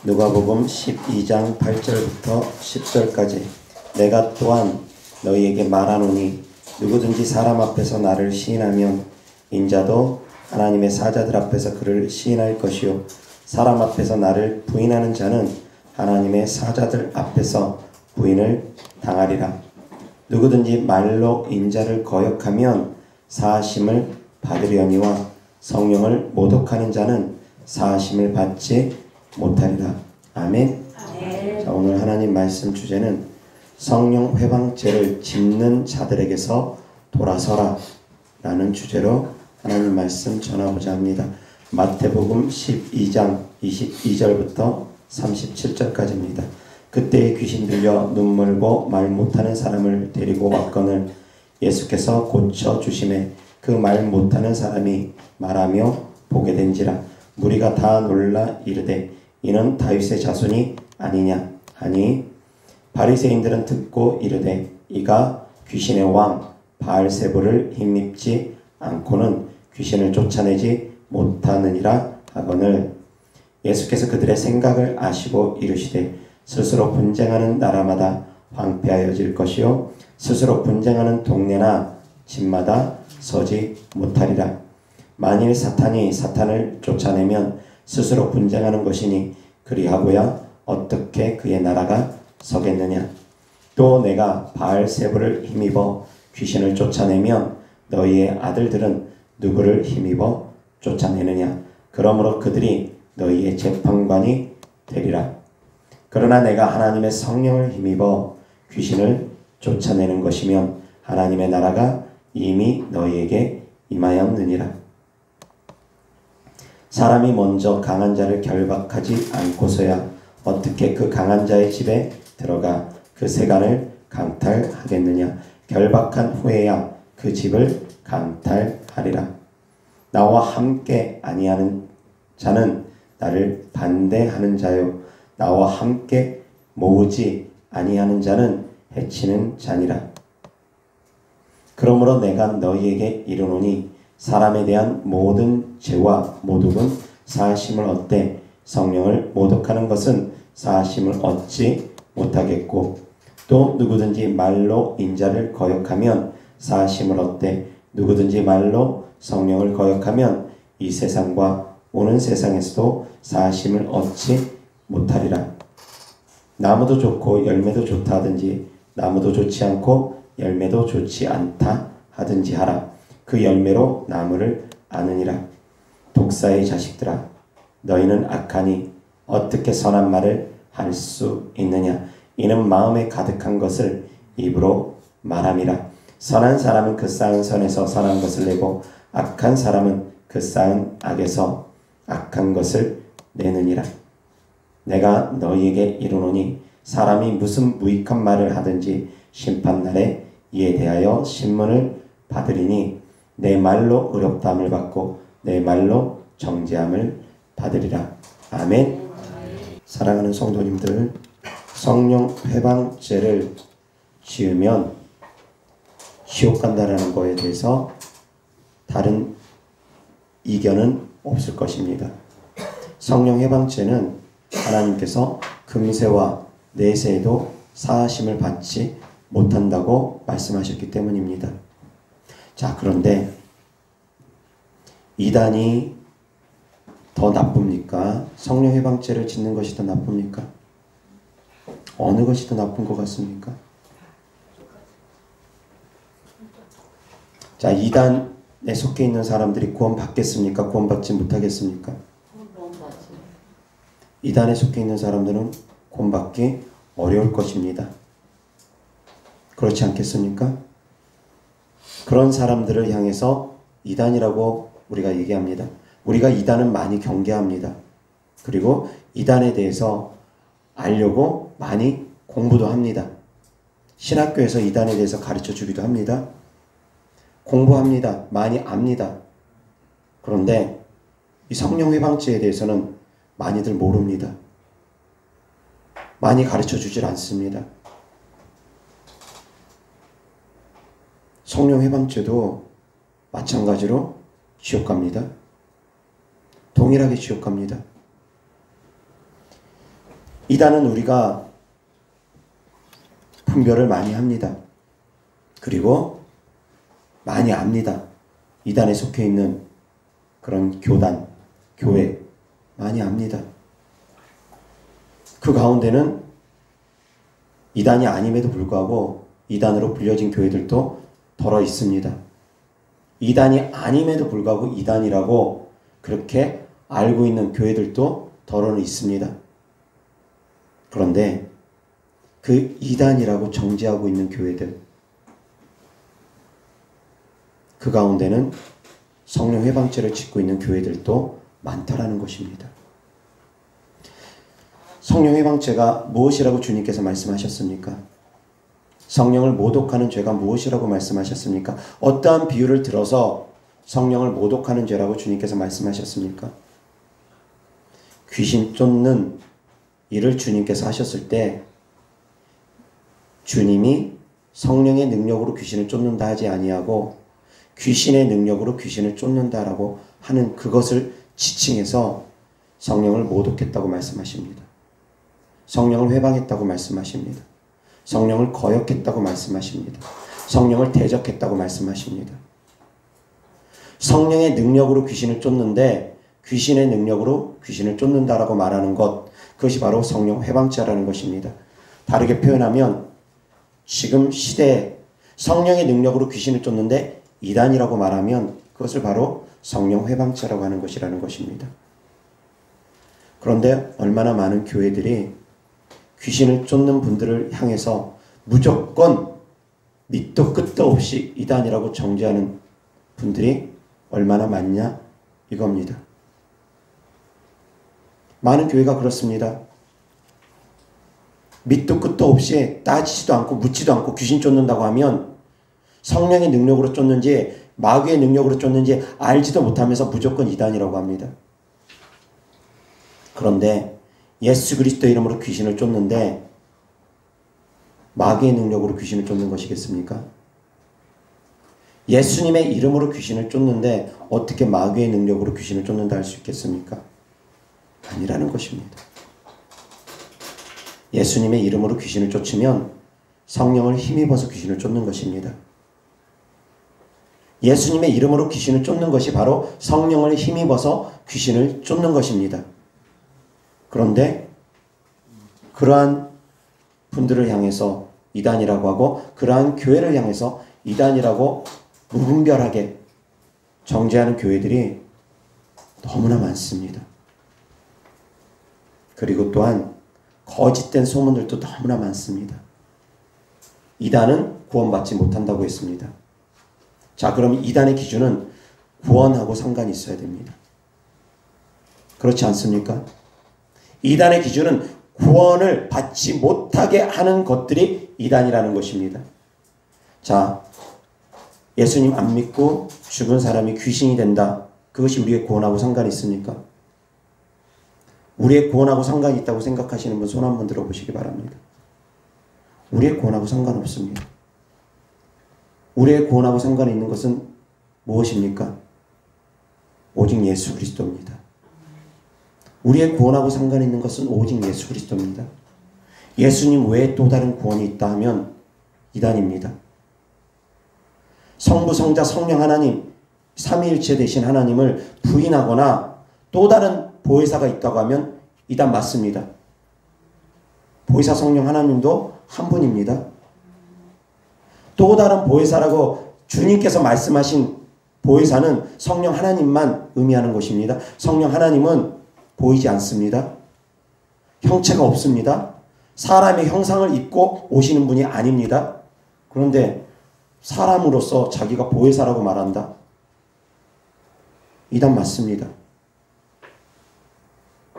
누가복음 12장 8절부터 10절까지 내가 또한 너희에게 말하노니 누구든지 사람 앞에서 나를 시인하면 인자도 하나님의 사자들 앞에서 그를 시인할 것이요 사람 앞에서 나를 부인하는 자는 하나님의 사자들 앞에서 부인을 당하리라. 누구든지 말로 인자를 거역하면 사하심을 받으려니와 성령을 모독하는 자는 사하심을 받지 못하리라. 아멘. 아멘. 자, 오늘 하나님 말씀 주제는 성령 회방죄를 짓는 자들에게서 돌아서라 라는 주제로 하나님 말씀 전하고자 합니다. 마태복음 12장 22절부터 37절까지입니다. 그때에 귀신 들려 눈물고 말 못하는 사람을 데리고 왔거늘 예수께서 고쳐 주심에 그 말 못하는 사람이 말하며 보게 된지라. 무리가 다 놀라 이르되 이는 다윗의 자손이 아니냐 하니 바리새인들은 듣고 이르되 이가 귀신의 왕 바알세불을 힘입지 않고는 귀신을 쫓아내지 못하느니라 하거늘 예수께서 그들의 생각을 아시고 이르시되 스스로 분쟁하는 나라마다 황폐하여질 것이요 스스로 분쟁하는 동네나 집마다 서지 못하리라. 만일 사탄이 사탄을 쫓아내면 스스로 분쟁하는 것이니 그리하고야 어떻게 그의 나라가 서겠느냐. 또 내가 바알세불을 힘입어 귀신을 쫓아내면 너희의 아들들은 누구를 힘입어 쫓아내느냐. 그러므로 그들이 너희의 재판관이 되리라. 그러나 내가 하나님의 성령을 힘입어 귀신을 쫓아내는 것이면 하나님의 나라가 이미 너희에게 임하였느니라. 사람이 먼저 강한 자를 결박하지 않고서야 어떻게 그 강한 자의 집에 들어가 그 세간을 강탈하겠느냐. 결박한 후에야 그 집을 강탈하리라. 나와 함께 아니하는 자는 나를 반대하는 자요 나와 함께 모으지 아니하는 자는 해치는 자니라. 그러므로 내가 너희에게 이르노니 사람에 대한 모든 죄와 모독은 사하심을 얻되 성령을 모독하는 것은 사하심을 얻지 못하겠고 또 누구든지 말로 인자를 거역하면 사하심을 얻되 누구든지 말로 성령을 거역하면 이 세상과 오는 세상에서도 사하심을 얻지 못하리라. 나무도 좋고 열매도 좋다 하든지 나무도 좋지 않고 열매도 좋지 않다 하든지 하라. 그 열매로 나무를 아느니라. 독사의 자식들아 너희는 악하니 어떻게 선한 말을 할 수 있느냐. 이는 마음에 가득한 것을 입으로 말함이라. 선한 사람은 그 쌓은 선에서 선한 것을 내고 악한 사람은 그 쌓은 악에서 악한 것을 내느니라. 내가 너희에게 이르노니 사람이 무슨 무익한 말을 하든지 심판날에 이에 대하여 신문을 받으리니 내 말로 의롭다함을 받고 내 말로 정죄함을 받으리라. 아멘. 사랑하는 성도님들, 성령 회방죄를 지으면 지옥 간다라는 거에 대해서 다른 이견은 없을 것입니다. 성령 회방죄는 하나님께서 금세와 내세에도 사하심을 받지 못한다고 말씀하셨기 때문입니다. 자, 그런데 이단이 더 나쁩니까? 성령 회방죄를 짓는 것이 더 나쁩니까? 어느 것이 더 나쁜 것 같습니까? 자, 이단에 속해 있는 사람들이 구원받겠습니까? 구원받지 못하겠습니까? 이단에 속해 있는 사람들은 구원받기 어려울 것입니다. 그렇지 않겠습니까? 그런 사람들을 향해서 이단이라고 우리가 얘기합니다. 우리가 이단은 많이 경계합니다. 그리고 이단에 대해서 알려고 많이 공부도 합니다. 신학교에서 이단에 대해서 가르쳐 주기도 합니다. 공부합니다. 많이 압니다. 그런데 이 성령 회방죄에 대해서는 많이들 모릅니다. 많이 가르쳐 주질 않습니다. 성령 회방죄도 마찬가지로 지옥 갑니다. 동일하게 지옥 갑니다. 이단은 우리가 분별을 많이 합니다. 그리고 많이 압니다. 이단에 속해 있는 그런 교단, 교회 많이 압니다. 그 가운데는 이단이 아님에도 불구하고 이단으로 불려진 교회들도 덜어 있습니다. 이단이 아님에도 불구하고 이단이라고 그렇게 알고 있는 교회들도 덜어는 있습니다. 그런데 그 이단이라고 정죄하고 있는 교회들, 그 가운데는 성령 회방죄를 짓고 있는 교회들도 많다라는 것입니다. 성령 회방죄가 무엇이라고 주님께서 말씀하셨습니까? 성령을 모독하는 죄가 무엇이라고 말씀하셨습니까? 어떠한 비유를 들어서 성령을 모독하는 죄라고 주님께서 말씀하셨습니까? 귀신 쫓는 일을 주님께서 하셨을 때 주님이 성령의 능력으로 귀신을 쫓는다 하지 아니하고 귀신의 능력으로 귀신을 쫓는다라고 하는 그것을 지칭해서 성령을 모독했다고 말씀하십니다. 성령을 회방했다고 말씀하십니다. 성령을 거역했다고 말씀하십니다. 성령을 대적했다고 말씀하십니다. 성령의 능력으로 귀신을 쫓는데 귀신의 능력으로 귀신을 쫓는다라고 말하는 것, 그것이 바로 성령 회방죄라는 것입니다. 다르게 표현하면 지금 시대에 성령의 능력으로 귀신을 쫓는데 이단이라고 말하면 그것을 바로 성령 회방죄라고 하는 것이라는 것입니다. 그런데 얼마나 많은 교회들이 귀신을 쫓는 분들을 향해서 무조건 밑도 끝도 없이 이단이라고 정죄하는 분들이 얼마나 많냐 이겁니다. 많은 교회가 그렇습니다. 밑도 끝도 없이 따지지도 않고 묻지도 않고 귀신 쫓는다고 하면 성령의 능력으로 쫓는지 마귀의 능력으로 쫓는지 알지도 못하면서 무조건 이단이라고 합니다. 그런데 예수 그리스도 이름으로 귀신을 쫓는데 마귀의 능력으로 귀신을 쫓는 것이겠습니까? 예수님의 이름으로 귀신을 쫓는데 어떻게 마귀의 능력으로 귀신을 쫓는다 할 수 있겠습니까? 아니라는 것입니다. 예수님의 이름으로 귀신을 쫓으면 성령을 힘입어서 귀신을 쫓는 것입니다. 예수님의 이름으로 귀신을 쫓는 것이 바로 성령을 힘입어서 귀신을 쫓는 것입니다. 그런데 그러한 분들을 향해서 이단이라고 하고 그러한 교회를 향해서 이단이라고 무분별하게 정죄하는 교회들이 너무나 많습니다. 그리고 또한 거짓된 소문들도 너무나 많습니다. 이단은 구원받지 못한다고 했습니다. 자, 그럼 이단의 기준은 구원하고 상관이 있어야 됩니다. 그렇지 않습니까? 이단의 기준은 구원을 받지 못하게 하는 것들이 이단이라는 것입니다. 자, 예수님 안 믿고 죽은 사람이 귀신이 된다. 그것이 우리의 구원하고 상관이 있습니까? 우리의 구원하고 상관이 있다고 생각하시는 분 손 한번 들어보시기 바랍니다. 우리의 구원하고 상관없습니다. 우리의 구원하고 상관이 있는 것은 무엇입니까? 오직 예수 그리스도입니다. 우리의 구원하고 상관이 있는 것은 오직 예수 그리스도입니다. 예수님 외에 또 다른 구원이 있다 하면 이단입니다. 성부, 성자, 성령 하나님, 삼위일체 되신 하나님을 부인하거나 또 다른 보혜사가 있다고 하면 이단 맞습니다. 보혜사 성령 하나님도 한 분입니다. 또 다른 보혜사라고 주님께서 말씀하신 보혜사는 성령 하나님만 의미하는 것입니다. 성령 하나님은 보이지 않습니다. 형체가 없습니다. 사람의 형상을 입고 오시는 분이 아닙니다. 그런데 사람으로서 자기가 보혜사라고 말한다? 이단 맞습니다.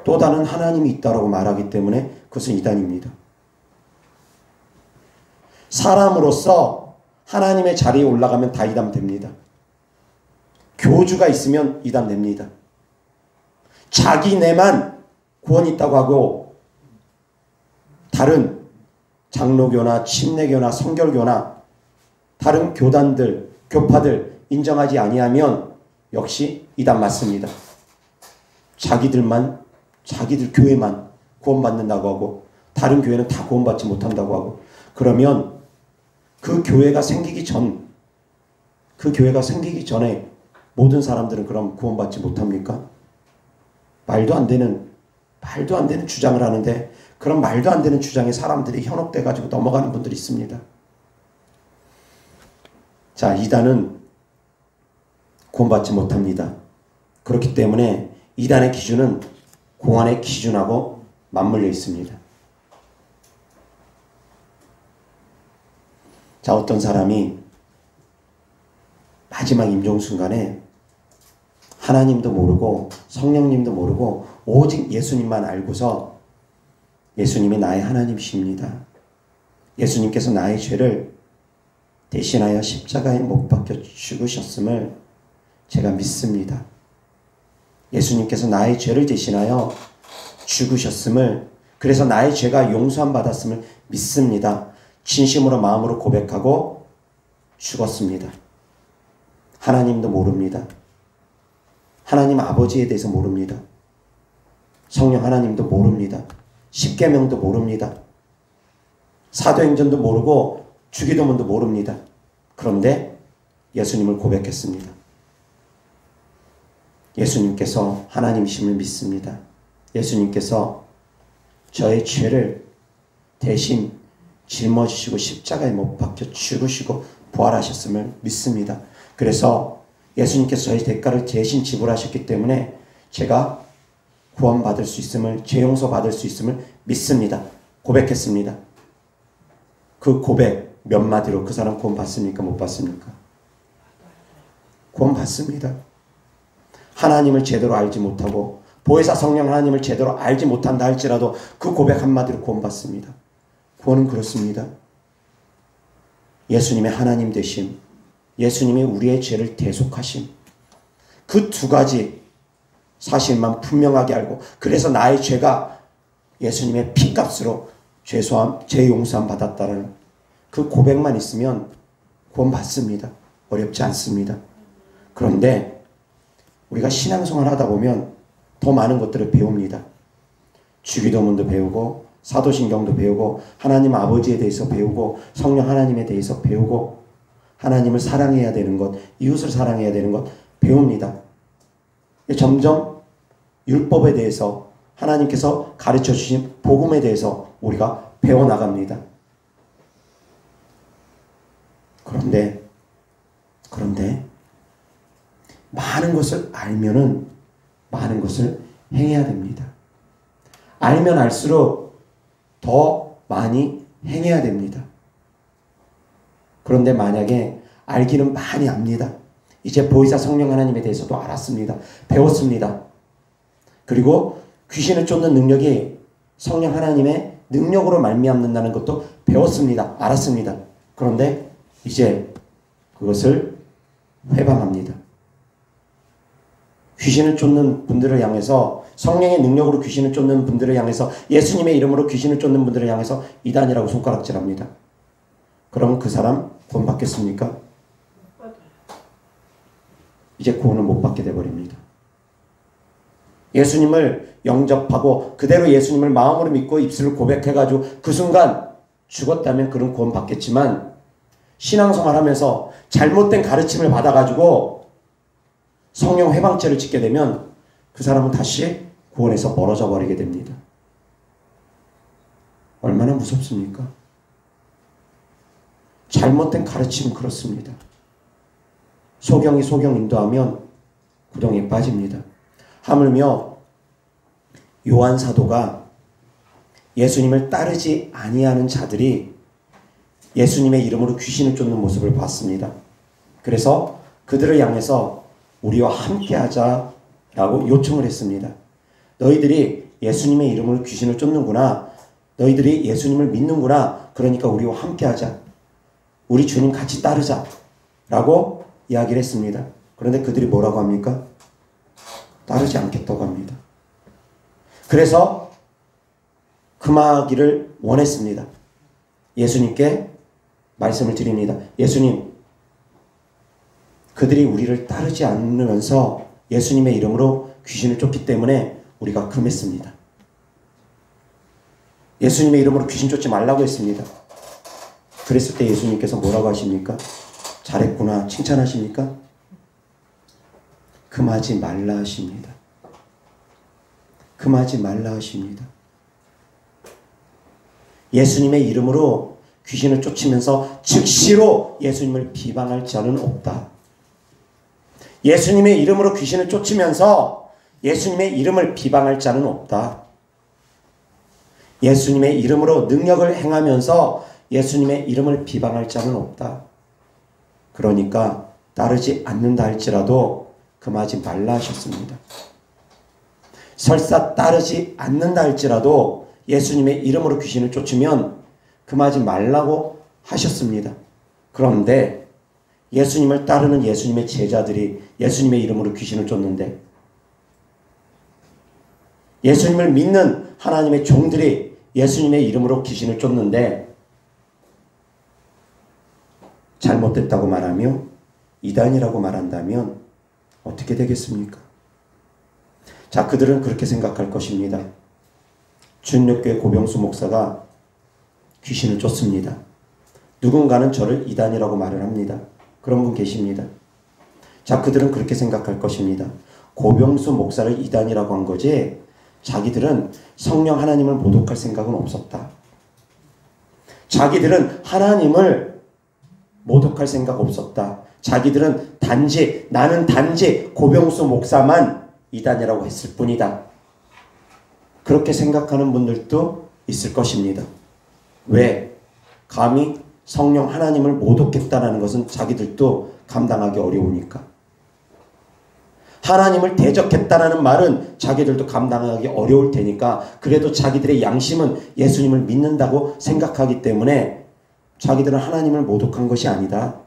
또 다른 하나님이 있다라고 말하기 때문에 그것은 이단입니다. 사람으로서 하나님의 자리에 올라가면 다 이단 됩니다. 교주가 있으면 이단 됩니다. 자기네만 구원이 있다고 하고 다른 장로교나 침례교나 성결교나 다른 교단들, 교파들 인정하지 아니하면 역시 이단 맞습니다. 자기들 교회만 구원받는다고 하고 다른 교회는 다 구원받지 못한다고 하고 그러면 그 교회가 생기기 전에 모든 사람들은 그럼 구원받지 못합니까? 말도 안 되는 주장을 하는데 그런 말도 안 되는 주장에 사람들이 현혹돼 가지고 넘어가는 분들이 있습니다. 자, 이단은 구원받지 못합니다. 그렇기 때문에 이단의 기준은 공안의 기준하고 맞물려 있습니다. 자, 어떤 사람이 마지막 임종 순간에 하나님도 모르고 성령님도 모르고 오직 예수님만 알고서 예수님이 나의 하나님이십니다. 예수님께서 나의 죄를 대신하여 십자가에 못 박혀 죽으셨음을 제가 믿습니다. 예수님께서 나의 죄를 대신하여 죽으셨음을, 그래서 나의 죄가 용서함 받았음을 믿습니다. 진심으로 마음으로 고백하고 죽었습니다. 하나님도 모릅니다. 하나님 아버지에 대해서 모릅니다. 성령 하나님도 모릅니다. 십계명도 모릅니다. 사도행전도 모르고 주기도문도 모릅니다. 그런데 예수님을 고백했습니다. 예수님께서 하나님이심을 믿습니다. 예수님께서 저의 죄를 대신 짊어지시고 십자가에 못 박혀 죽으시고 부활하셨음을 믿습니다. 그래서 예수님께서 저의 대가를 대신 지불하셨기 때문에 제가 구원받을 수 있음을, 죄 용서 받을 수 있음을 믿습니다. 고백했습니다. 그 고백 몇 마디로 그 사람 구원 받습니까? 못 받습니까? 구원 받습니다. 하나님을 제대로 알지 못하고 보혜사 성령 하나님을 제대로 알지 못한다 할지라도 그 고백 한마디로 구원 받습니다. 구원은 그렇습니다. 예수님의 하나님 되심, 예수님이 우리의 죄를 대속하심, 그 두 가지 사실만 분명하게 알고 그래서 나의 죄가 예수님의 피값으로 죄 용서함 받았다는 그 고백만 있으면 구원 받습니다. 어렵지 않습니다. 그런데 우리가 신앙생활 하다 보면 더 많은 것들을 배웁니다. 주기도문도 배우고 사도신경도 배우고 하나님 아버지에 대해서 배우고 성령 하나님에 대해서 배우고 하나님을 사랑해야 되는 것, 이웃을 사랑해야 되는 것 배웁니다. 점점 율법에 대해서 하나님께서 가르쳐 주신 복음에 대해서 우리가 배워나갑니다. 그런데 많은 것을 알면은 많은 것을 행해야 됩니다. 알면 알수록 더 많이 행해야 됩니다. 그런데 만약에 알기는 많이 압니다. 이제 보혜사 성령 하나님에 대해서도 알았습니다. 배웠습니다. 그리고 귀신을 쫓는 능력이 성령 하나님의 능력으로 말미암는다는 것도 배웠습니다. 알았습니다. 그런데 이제 그것을 회방합니다. 귀신을 쫓는 분들을 향해서 성령의 능력으로 귀신을 쫓는 분들을 향해서 예수님의 이름으로 귀신을 쫓는 분들을 향해서 이단이라고 손가락질합니다. 그럼 그 사람 구원 받겠습니까? 이제 구원을 못 받게 되어버립니다. 예수님을 영접하고 그대로 예수님을 마음으로 믿고 입술을 고백해가지고 그 순간 죽었다면 그런 구원 받겠지만 신앙생활 하면서 잘못된 가르침을 받아가지고 성령 회방죄를 짓게 되면 그 사람은 다시 구원에서 멀어져 버리게 됩니다. 얼마나 무섭습니까? 잘못된 가르침은 그렇습니다. 소경이 소경 인도하면 구덩이에 빠집니다. 하물며 요한 사도가 예수님을 따르지 아니하는 자들이 예수님의 이름으로 귀신을 쫓는 모습을 봤습니다. 그래서 그들을 향해서 우리와 함께 하자라고 요청을 했습니다. 너희들이 예수님의 이름으로 귀신을 쫓는구나. 너희들이 예수님을 믿는구나. 그러니까 우리와 함께 하자. 우리 주님 같이 따르자. 라고 이야기를 했습니다. 그런데 그들이 뭐라고 합니까? 따르지 않겠다고 합니다. 그래서 금하기를 원했습니다. 예수님께 말씀을 드립니다. 예수님, 그들이 우리를 따르지 않으면서 예수님의 이름으로 귀신을 쫓기 때문에 우리가 금했습니다. 예수님의 이름으로 귀신 쫓지 말라고 했습니다. 그랬을 때 예수님께서 뭐라고 하십니까? 잘했구나 칭찬하십니까? 금하지 말라 하십니다. 금하지 말라 하십니다. 예수님의 이름으로 귀신을 쫓으면서 즉시로 예수님을 비방할 자는 없다. 예수님의 이름으로 귀신을 쫓으면서 예수님의 이름을 비방할 자는 없다. 예수님의 이름으로 능력을 행하면서 예수님의 이름을 비방할 자는 없다. 그러니까 따르지 않는다 할지라도 금하지 말라 하셨습니다. 설사 따르지 않는다 할지라도 예수님의 이름으로 귀신을 쫓으면 금하지 말라고 하셨습니다. 그런데 예수님을 따르는 예수님의 제자들이 예수님의 이름으로 귀신을 쫓는데, 예수님을 믿는 하나님의 종들이 예수님의 이름으로 귀신을 쫓는데 잘못됐다고 말하며 이단이라고 말한다면 어떻게 되겠습니까? 자, 그들은 그렇게 생각할 것입니다. 준력교회 고병수 목사가 귀신을 쫓습니다. 누군가는 저를 이단이라고 말을 합니다. 그런 분 계십니다. 자, 그들은 그렇게 생각할 것입니다. 고병수 목사를 이단이라고 한 거지 자기들은 성령 하나님을 모독할 생각은 없었다. 자기들은 하나님을 모독할 생각 없었다. 자기들은 나는 단지 고병수 목사만 이단이라고 했을 뿐이다. 그렇게 생각하는 분들도 있을 것입니다. 왜? 감히 성령 하나님을 모독했다는 것은 자기들도 감당하기 어려우니까. 하나님을 대적했다는 말은 자기들도 감당하기 어려울 테니까, 그래도 자기들의 양심은 예수님을 믿는다고 생각하기 때문에 자기들은 하나님을 모독한 것이 아니다.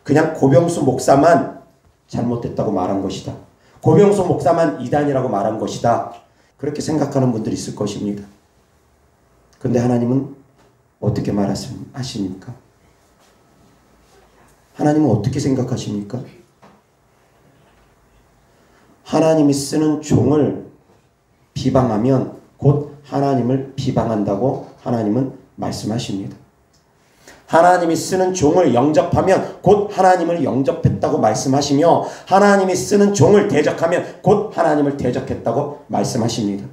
그냥 고병수 목사만 잘못됐다고 말한 것이다. 고병수 목사만 이단이라고 말한 것이다. 그렇게 생각하는 분들이 있을 것입니다. 그런데 하나님은 어떻게 말하십니까? 하나님은 어떻게 생각하십니까? 하나님이 쓰는 종을 비방하면 곧 하나님을 비방한다고 하나님은 말씀하십니다. 하나님이 쓰는 종을 영접하면 곧 하나님을 영접했다고 말씀하시며, 하나님이 쓰는 종을 대적하면 곧 하나님을 대적했다고 말씀하십니다.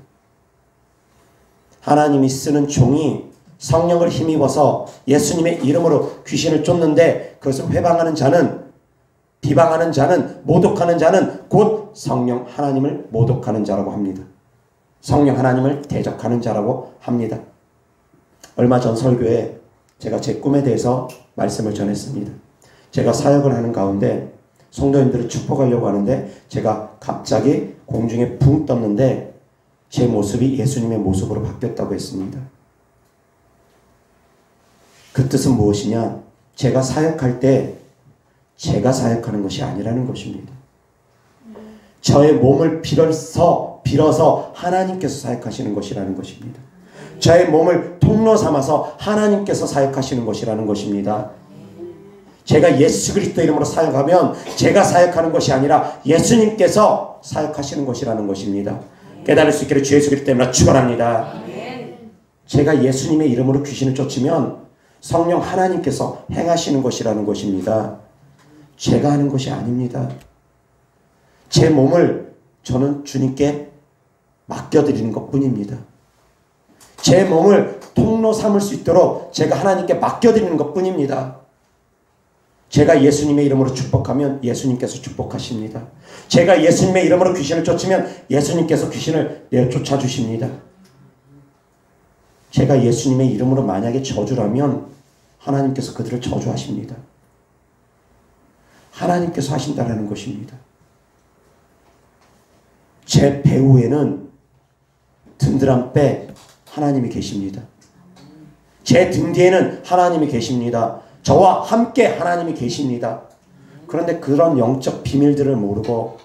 하나님이 쓰는 종이 성령을 힘입어서 예수님의 이름으로 귀신을 쫓는데 그것을 회방하는 자는, 비방하는 자는, 모독하는 자는 곧 성령 하나님을 모독하는 자라고 합니다. 성령 하나님을 대적하는 자라고 합니다. 얼마 전 설교에 제가 제 꿈에 대해서 말씀을 전했습니다. 제가 사역을 하는 가운데 성도님들을 축복하려고 하는데 제가 갑자기 공중에 붕 떴는데 제 모습이 예수님의 모습으로 바뀌었다고 했습니다. 그 뜻은 무엇이냐? 제가 사역할 때 제가 사역하는 것이 아니라는 것입니다. 저의 몸을 빌어서 하나님께서 사역하시는 것이라는 것입니다. 저의 몸을 통로 삼아서 하나님께서 사역하시는 것이라는 것입니다. 제가 예수 그리스도 이름으로 사역하면 제가 사역하는 것이 아니라 예수님께서 사역하시는 것이라는 것입니다. 깨달을 수 있기를 주 예수 그리스도 이름으로 축원합니다. 제가 예수님의 이름으로 귀신을 쫓으면 성령 하나님께서 행하시는 것이라는 것입니다. 제가 하는 것이 아닙니다. 제 몸을 저는 주님께 맡겨드리는 것뿐입니다. 제 몸을 통로 삼을 수 있도록 제가 하나님께 맡겨드리는 것뿐입니다. 제가 예수님의 이름으로 축복하면 예수님께서 축복하십니다. 제가 예수님의 이름으로 귀신을 쫓으면 예수님께서 귀신을 내쫓아 주십니다. 제가 예수님의 이름으로 만약에 저주라면 하나님께서 그들을 저주하십니다. 하나님께서 하신다라는 것입니다. 제 배후에는 든든한 배 하나님이 계십니다. 제 등 뒤에는 하나님이 계십니다. 저와 함께 하나님이 계십니다. 그런데 그런 영적 비밀들을 모르고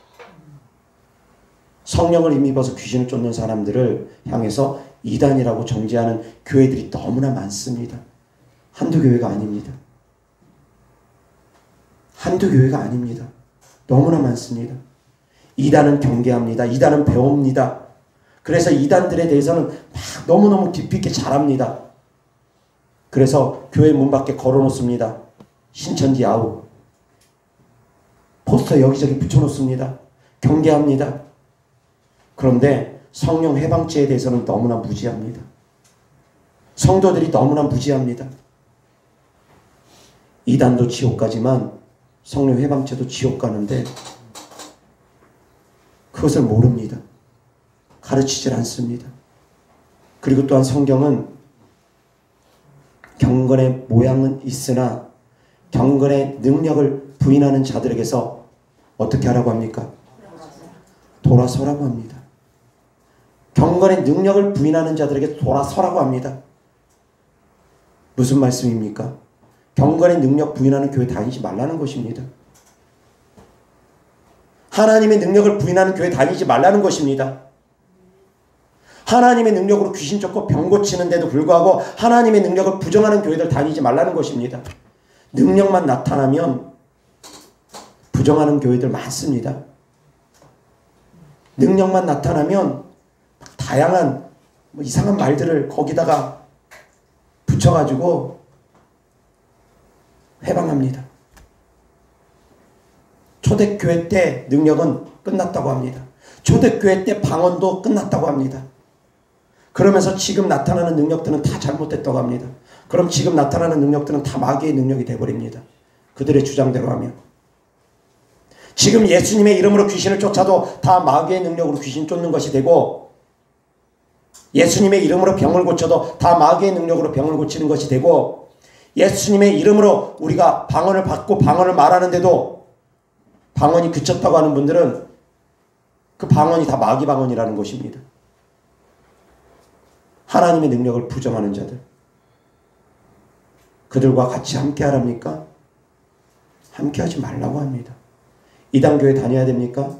성령을 힘입어서 귀신을 쫓는 사람들을 향해서 이단이라고 정죄하는 교회들이 너무나 많습니다. 한두 교회가 아닙니다. 한두 교회가 아닙니다. 너무나 많습니다. 이단은 경계합니다. 이단은 배웁니다. 그래서 이단들에 대해서는 막 너무너무 깊이 있게 잘합니다. 그래서 교회 문 밖에 걸어놓습니다. 신천지 아웃. 포스터 여기저기 붙여놓습니다. 경계합니다. 그런데 성령 해방죄에 대해서는 너무나 무지합니다. 성도들이 너무나 무지합니다. 이단도 지옥 가지만 성령 해방죄도 지옥 가는데 그것을 모릅니다. 가르치질 않습니다. 그리고 또한 성경은 경건의 모양은 있으나 경건의 능력을 부인하는 자들에게서 어떻게 하라고 합니까? 돌아서라고 합니다. 경건의 능력을 부인하는 자들에게 돌아서라고 합니다. 무슨 말씀입니까? 경건의 능력 부인하는 교회 다니지 말라는 것입니다. 하나님의 능력을 부인하는 교회 다니지 말라는 것입니다. 하나님의 능력으로 귀신 쫓고 병 고치는데도 불구하고 하나님의 능력을 부정하는 교회들 다니지 말라는 것입니다. 능력만 나타나면 부정하는 교회들 많습니다. 능력만 나타나면 다양한 이상한 말들을 거기다가 붙여가지고 회방합니다. 초대교회 때 능력은 끝났다고 합니다. 초대교회 때 방언도 끝났다고 합니다. 그러면서 지금 나타나는 능력들은 다 잘못됐다고 합니다. 그럼 지금 나타나는 능력들은 다 마귀의 능력이 되어버립니다. 그들의 주장대로 하면. 지금 예수님의 이름으로 귀신을 쫓아도 다 마귀의 능력으로 귀신 쫓는 것이 되고, 예수님의 이름으로 병을 고쳐도 다 마귀의 능력으로 병을 고치는 것이 되고, 예수님의 이름으로 우리가 방언을 받고 방언을 말하는데도 방언이 그쳤다고 하는 분들은 그 방언이 다 마귀 방언이라는 것입니다. 하나님의 능력을 부정하는 자들, 그들과 같이 함께 하랍니까? 함께 하지 말라고 합니다. 이단교회 다녀야 됩니까?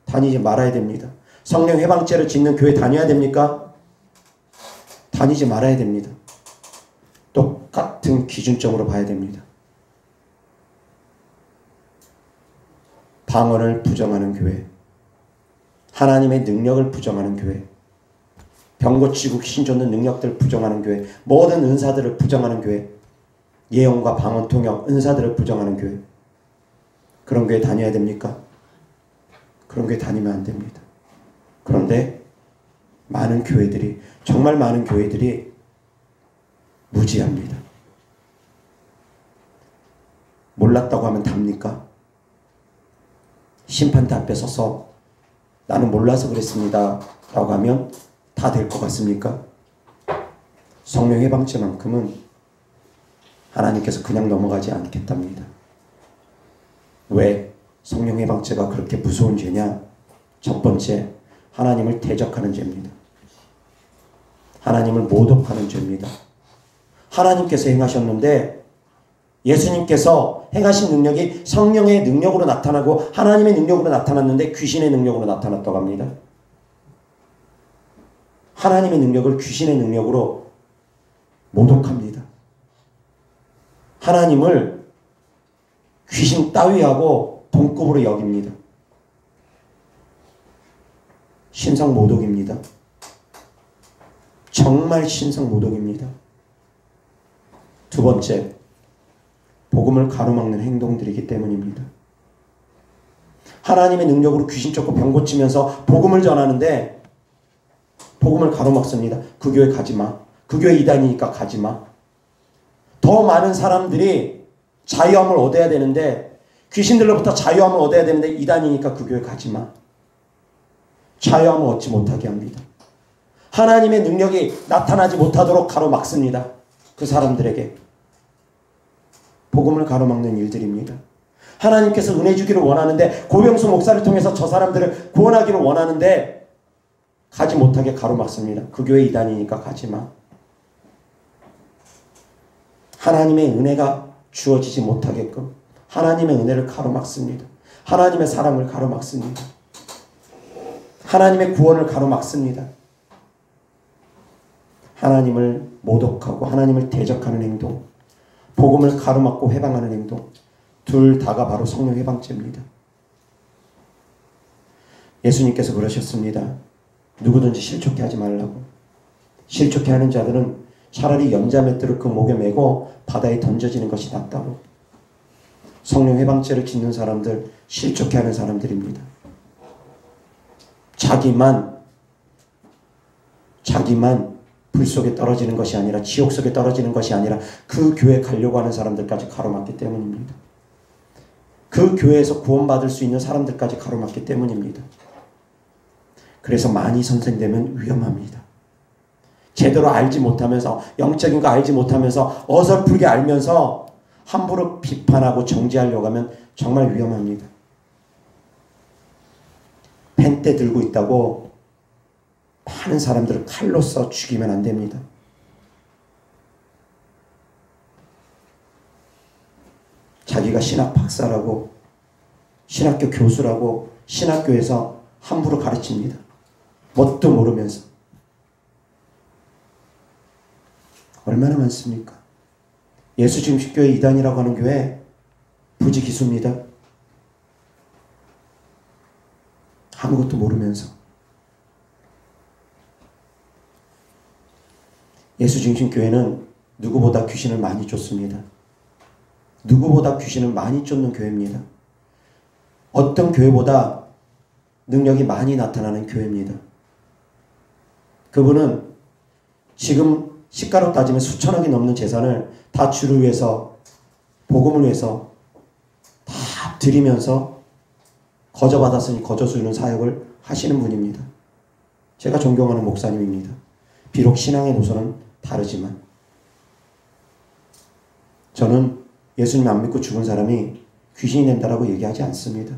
다니지 말아야 됩니다. 성령 해방죄를 짓는 교회 다녀야 됩니까? 다니지 말아야 됩니다. 똑같은 기준점으로 봐야 됩니다. 방언을 부정하는 교회, 하나님의 능력을 부정하는 교회, 병 고치고 귀신 쫓는 능력들을 부정하는 교회, 모든 은사들을 부정하는 교회, 예언과 방언 통역 은사들을 부정하는 교회, 그런 교회 다녀야 됩니까? 그런 교회 다니면 안 됩니다. 그런데 많은 교회들이, 정말 많은 교회들이 무지합니다. 몰랐다고 하면 답니까? 심판대 앞에 서서 나는 몰라서 그랬습니다 라고 하면 다 될 것 같습니까? 성령 해방죄만큼은 하나님께서 그냥 넘어가지 않겠답니다. 왜 성령 해방죄가 그렇게 무서운 죄냐? 첫 번째, 하나님을 대적하는 죄입니다. 하나님을 모독하는 죄입니다. 하나님께서 행하셨는데, 예수님께서 행하신 능력이 성령의 능력으로 나타나고 하나님의 능력으로 나타났는데 귀신의 능력으로 나타났다고 합니다. 하나님의 능력을 귀신의 능력으로 모독합니다. 하나님을 귀신 따위하고 동급으로 여깁니다. 신성모독입니다. 정말 신성모독입니다. 두 번째, 복음을 가로막는 행동들이기 때문입니다. 하나님의 능력으로 귀신 쫓고 병 고치면서 복음을 전하는데 복음을 가로막습니다. 그 교회 가지마. 그 교회 이단이니까 가지마. 더 많은 사람들이 자유함을 얻어야 되는데, 귀신들로부터 자유함을 얻어야 되는데 이단이니까 그 교회 가지마. 자유함을 얻지 못하게 합니다. 하나님의 능력이 나타나지 못하도록 가로막습니다. 그 사람들에게. 복음을 가로막는 일들입니다. 하나님께서 은혜 주기를 원하는데, 고병수 목사를 통해서 저 사람들을 구원하기를 원하는데 가지 못하게 가로막습니다. 그 교회 이단이니까 가지마. 하나님의 은혜가 주어지지 못하게끔 하나님의 은혜를 가로막습니다. 하나님의 사랑을 가로막습니다. 하나님의 구원을 가로막습니다. 하나님을 모독하고 하나님을 대적하는 행동, 복음을 가로막고 해방하는 행동, 둘 다가 바로 성령 해방죄입니다. 예수님께서 그러셨습니다. 누구든지 실족해 하지 말라고. 실족해 하는 자들은 차라리 연자맷돌을 그 목에 메고 바다에 던져지는 것이 낫다고. 성령 해방죄를 짓는 사람들, 실족해 하는 사람들입니다. 자기만 불 속에 떨어지는 것이 아니라, 지옥 속에 떨어지는 것이 아니라 그 교회 가려고 하는 사람들까지 가로막기 때문입니다. 그 교회에서 구원받을 수 있는 사람들까지 가로막기 때문입니다. 그래서 많이 선생되면 위험합니다. 제대로 알지 못하면서, 영적인 거 알지 못하면서 어설프게 알면서 함부로 비판하고 정죄하려고 하면 정말 위험합니다. 펜대 들고 있다고 많은 사람들을 칼로 써 죽이면 안 됩니다. 자기가 신학 박사라고, 신학교 교수라고 신학교에서 함부로 가르칩니다. 뭣도 모르면서. 얼마나 많습니까? 예수중심교회 이단이라고 하는 교회 부지기수입니다. 아무것도 모르면서. 예수중심교회는 누구보다 귀신을 많이 쫓습니다. 누구보다 귀신을 많이 쫓는 교회입니다. 어떤 교회보다 능력이 많이 나타나는 교회입니다. 그분은 지금 시가로 따지면 수천억이 넘는 재산을 다 주를 위해서, 복음을 위해서 다 드리면서 거저 받았으니 거저 주는 사역을 하시는 분입니다. 제가 존경하는 목사님입니다. 비록 신앙의 노선은 다르지만 저는 예수님 안 믿고 죽은 사람이 귀신이 된다라고 얘기하지 않습니다.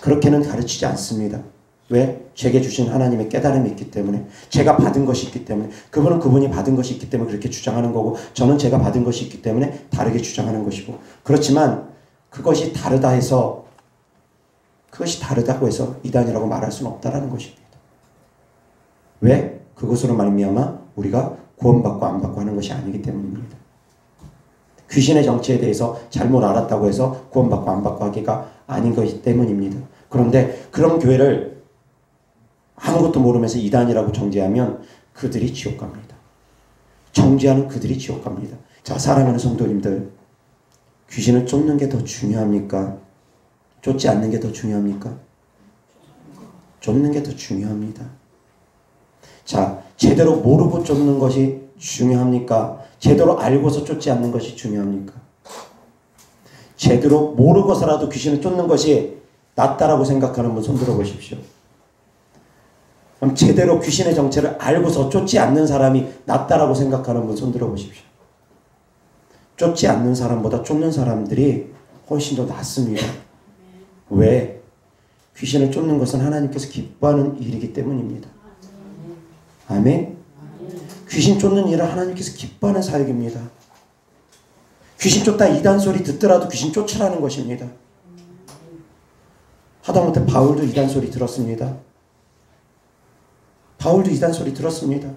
그렇게는 가르치지 않습니다. 왜? 제게 주신 하나님의 깨달음이 있기 때문에, 제가 받은 것이 있기 때문에. 그분은 그분이 받은 것이 있기 때문에 그렇게 주장하는 거고, 저는 제가 받은 것이 있기 때문에 다르게 주장하는 것이고. 그렇지만 그것이 다르다 해서, 그것이 다르다고 해서 이단이라고 말할 수는 없다라는 것입니다. 왜? 그것으로 말미암아 우리가 구원받고 안 받고 하는 것이 아니기 때문입니다. 귀신의 정체에 대해서 잘못 알았다고 해서 구원받고 안 받고 하기가 아닌 것이기 때문입니다. 그런데 그런 교회를 아무것도 모르면서 이단이라고 정죄하면 그들이 지옥 갑니다. 정죄하는 그들이 지옥 갑니다. 자, 사랑하는 성도님들, 귀신을 쫓는 게 더 중요합니까? 쫓지 않는 게 더 중요합니까? 쫓는 게 더 중요합니다. 자, 제대로 모르고 쫓는 것이 중요합니까? 제대로 알고서 쫓지 않는 것이 중요합니까? 제대로 모르고서라도 귀신을 쫓는 것이 낫다라고 생각하는 분 손 들어보십시오. 그럼 제대로 귀신의 정체를 알고서 쫓지 않는 사람이 낫다라고 생각하는 분 손 들어보십시오. 쫓지 않는 사람보다 쫓는 사람들이 훨씬 더 낫습니다. 왜? 귀신을 쫓는 것은 하나님께서 기뻐하는 일이기 때문입니다. 아멘? 귀신 쫓는 일은 하나님께서 기뻐하는 사역입니다. 귀신 쫓다 이단 소리 듣더라도 귀신 쫓으라는 것입니다. 하다못해 바울도 이단 소리 들었습니다. 바울도 이단 소리 들었습니다.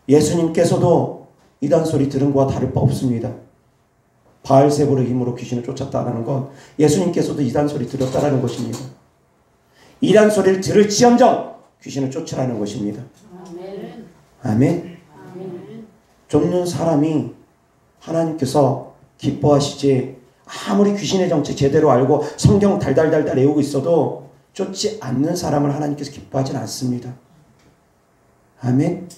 예수님께서도 이단 소리 들은 것과 다를 바 없습니다. 바알세불의 힘으로 귀신을 쫓았다는 건 예수님께서도 이단 소리 들었다는 것입니다. 이단 소리를 들을지언정 귀신을 쫓으라는 것입니다. 아멘. 쫓는 사람이 하나님께서 기뻐하시지, 아무리 귀신의 정체 제대로 알고 성경 달달달달 외우고 있어도 쫓지 않는 사람을 하나님께서 기뻐하지는 않습니다. 아멘.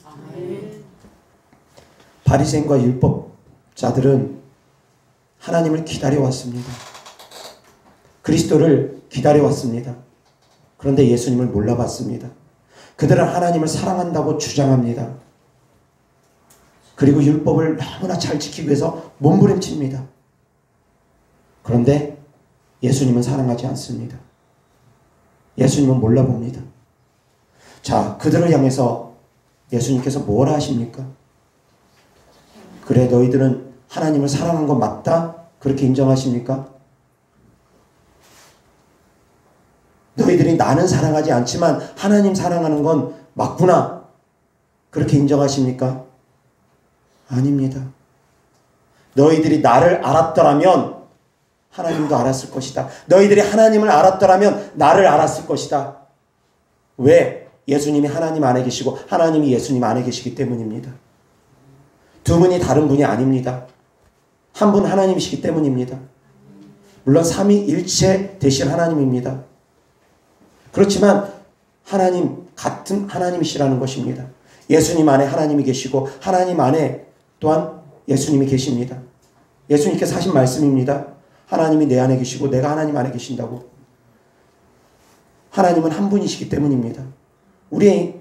바리새인과 율법자들은 하나님을 기다려왔습니다. 그리스도를 기다려왔습니다. 그런데 예수님을 몰라봤습니다. 그들은 하나님을 사랑한다고 주장합니다. 그리고 율법을 너무나 잘 지키기 위해서 몸부림칩니다. 그런데 예수님은 사랑하지 않습니다. 예수님은 몰라봅니다. 자, 그들을 향해서 예수님께서 뭐라 하십니까? 그래, 너희들은 하나님을 사랑한 건 맞다? 그렇게 인정하십니까? 너희들이 나는 사랑하지 않지만 하나님 사랑하는 건 맞구나. 그렇게 인정하십니까? 아닙니다. 너희들이 나를 알았더라면 하나님도 알았을 것이다. 너희들이 하나님을 알았더라면 나를 알았을 것이다. 왜? 예수님이 하나님 안에 계시고 하나님이 예수님 안에 계시기 때문입니다. 두 분이 다른 분이 아닙니다. 한 분 하나님이시기 때문입니다. 물론 삼위일체 되신 하나님입니다. 그렇지만 하나님 같은 하나님이시라는 것입니다. 예수님 안에 하나님이 계시고 하나님 안에 또한 예수님이 계십니다. 예수님께서 하신 말씀입니다. 하나님이 내 안에 계시고 내가 하나님 안에 계신다고. 하나님은 한 분이시기 때문입니다. 우리의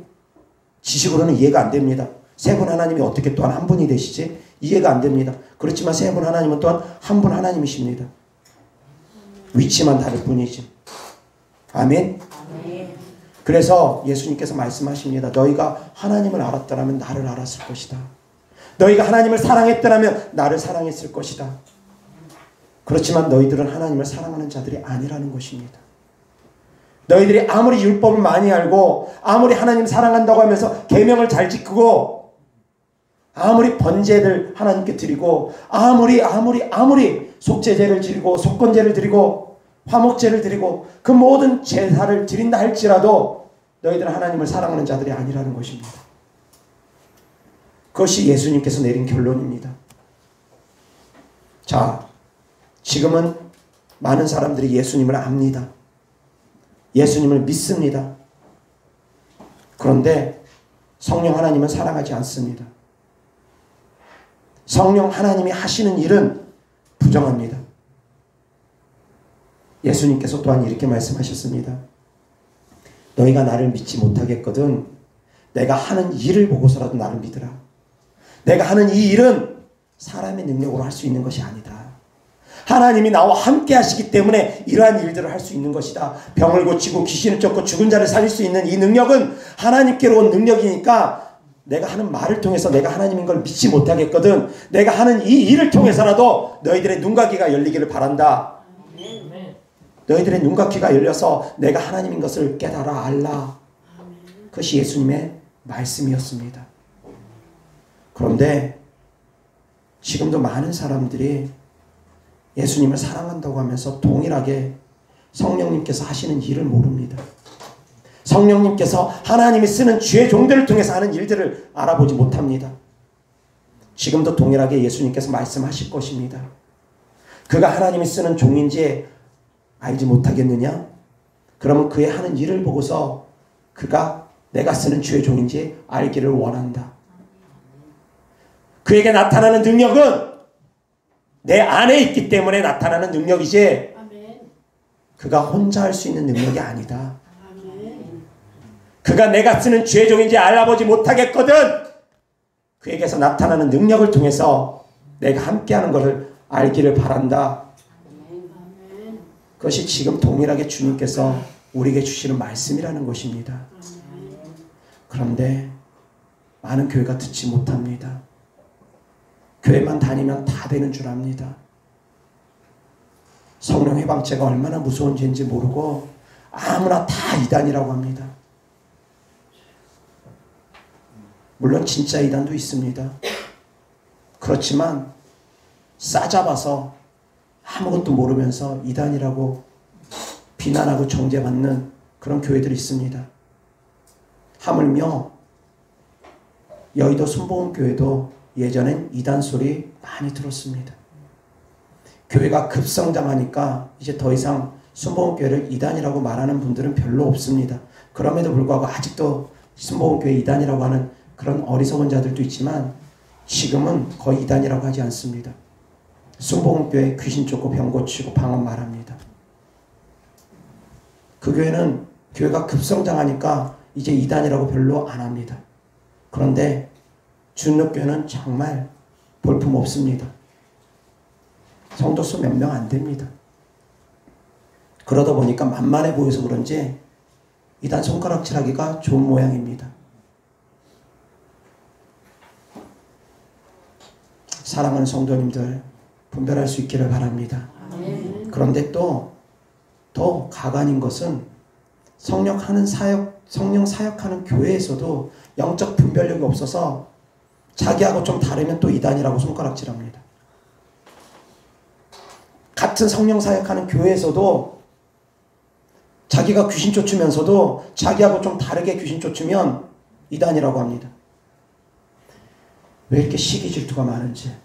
지식으로는 이해가 안 됩니다. 세 분 하나님이 어떻게 또한 한 분이 되시지? 이해가 안 됩니다. 그렇지만 세 분 하나님은 또한 한 분 하나님이십니다. 위치만 다를 뿐이지. 아멘? 그래서 예수님께서 말씀하십니다. 너희가 하나님을 알았더라면 나를 알았을 것이다. 너희가 하나님을 사랑했더라면 나를 사랑했을 것이다. 그렇지만 너희들은 하나님을 사랑하는 자들이 아니라는 것입니다. 너희들이 아무리 율법을 많이 알고 아무리 하나님 사랑한다고 하면서 계명을 잘 지키고 아무리 번제를 하나님께 드리고 아무리 속죄제를 드리고 속건제를 드리고 화목제를 드리고 그 모든 제사를 드린다 할지라도 너희들은 하나님을 사랑하는 자들이 아니라는 것입니다. 그것이 예수님께서 내린 결론입니다. 자, 지금은 많은 사람들이 예수님을 압니다. 예수님을 믿습니다. 그런데 성령 하나님은 사랑하지 않습니다. 성령 하나님이 하시는 일은 부정합니다. 예수님께서 또한 이렇게 말씀하셨습니다. 너희가 나를 믿지 못하겠거든 내가 하는 일을 보고서라도 나를 믿으라. 내가 하는 이 일은 사람의 능력으로 할 수 있는 것이 아니다. 하나님이 나와 함께 하시기 때문에 이러한 일들을 할 수 있는 것이다. 병을 고치고 귀신을 쫓고 죽은 자를 살릴 수 있는 이 능력은 하나님께로 온 능력이니까 내가 하는 말을 통해서 내가 하나님인 걸 믿지 못하겠거든 내가 하는 이 일을 통해서라도 너희들의 눈과 귀가 열리기를 바란다. 너희들의 눈과 귀가 열려서 내가 하나님인 것을 깨달아 알라. 그것이 예수님의 말씀이었습니다. 그런데 지금도 많은 사람들이 예수님을 사랑한다고 하면서 동일하게 성령님께서 하시는 일을 모릅니다. 성령님께서 하나님이 쓰는 주의 종들을 통해서 하는 일들을 알아보지 못합니다. 지금도 동일하게 예수님께서 말씀하실 것입니다. 그가 하나님이 쓰는 종인지 알지 못하겠느냐? 그러면 그의 하는 일을 보고서 그가 내가 쓰는 주의 종인지 알기를 원한다. 그에게 나타나는 능력은 내 안에 있기 때문에 나타나는 능력이지 그가 혼자 할 수 있는 능력이 아니다. 그가 내가 쓰는 주의 종인지 알아보지 못하겠거든 그에게서 나타나는 능력을 통해서 내가 함께하는 것을 알기를 바란다. 그것이 지금 동일하게 주님께서 우리에게 주시는 말씀이라는 것입니다. 그런데 많은 교회가 듣지 못합니다. 교회만 다니면 다 되는 줄 압니다. 성령 해방죄가 얼마나 무서운 죄인지 모르고 아무나 다 이단이라고 합니다. 물론 진짜 이단도 있습니다. 그렇지만 싸잡아서 아무것도 모르면서 이단이라고 비난하고 정죄받는 그런 교회들이 있습니다. 하물며 여의도 순복음교회도 예전엔 이단 소리 많이 들었습니다. 교회가 급성장하니까 이제 더 이상 순복음교회를 이단이라고 말하는 분들은 별로 없습니다. 그럼에도 불구하고 아직도 순복음교회 이단이라고 하는 그런 어리석은 자들도 있지만 지금은 거의 이단이라고 하지 않습니다. 순복음교회 귀신 쫓고 병 고치고 방언 말합니다. 그 교회는 교회가 급성장하니까 이제 이단이라고 별로 안 합니다. 그런데 주능교회는 정말 볼품 없습니다. 성도 수 몇 명 안 됩니다. 그러다 보니까 만만해 보여서 그런지 이단 손가락질하기가 좋은 모양입니다. 사랑하는 성도님들 분별할 수 있기를 바랍니다. 그런데 또 더 가관인 것은 성령 사역하는 교회에서도 영적 분별력이 없어서 자기하고 좀 다르면 또 이단이라고 손가락질합니다. 같은 성령 사역하는 교회에서도 자기가 귀신 쫓으면서도 자기하고 좀 다르게 귀신 쫓으면 이단이라고 합니다. 왜 이렇게 시기 질투가 많은지,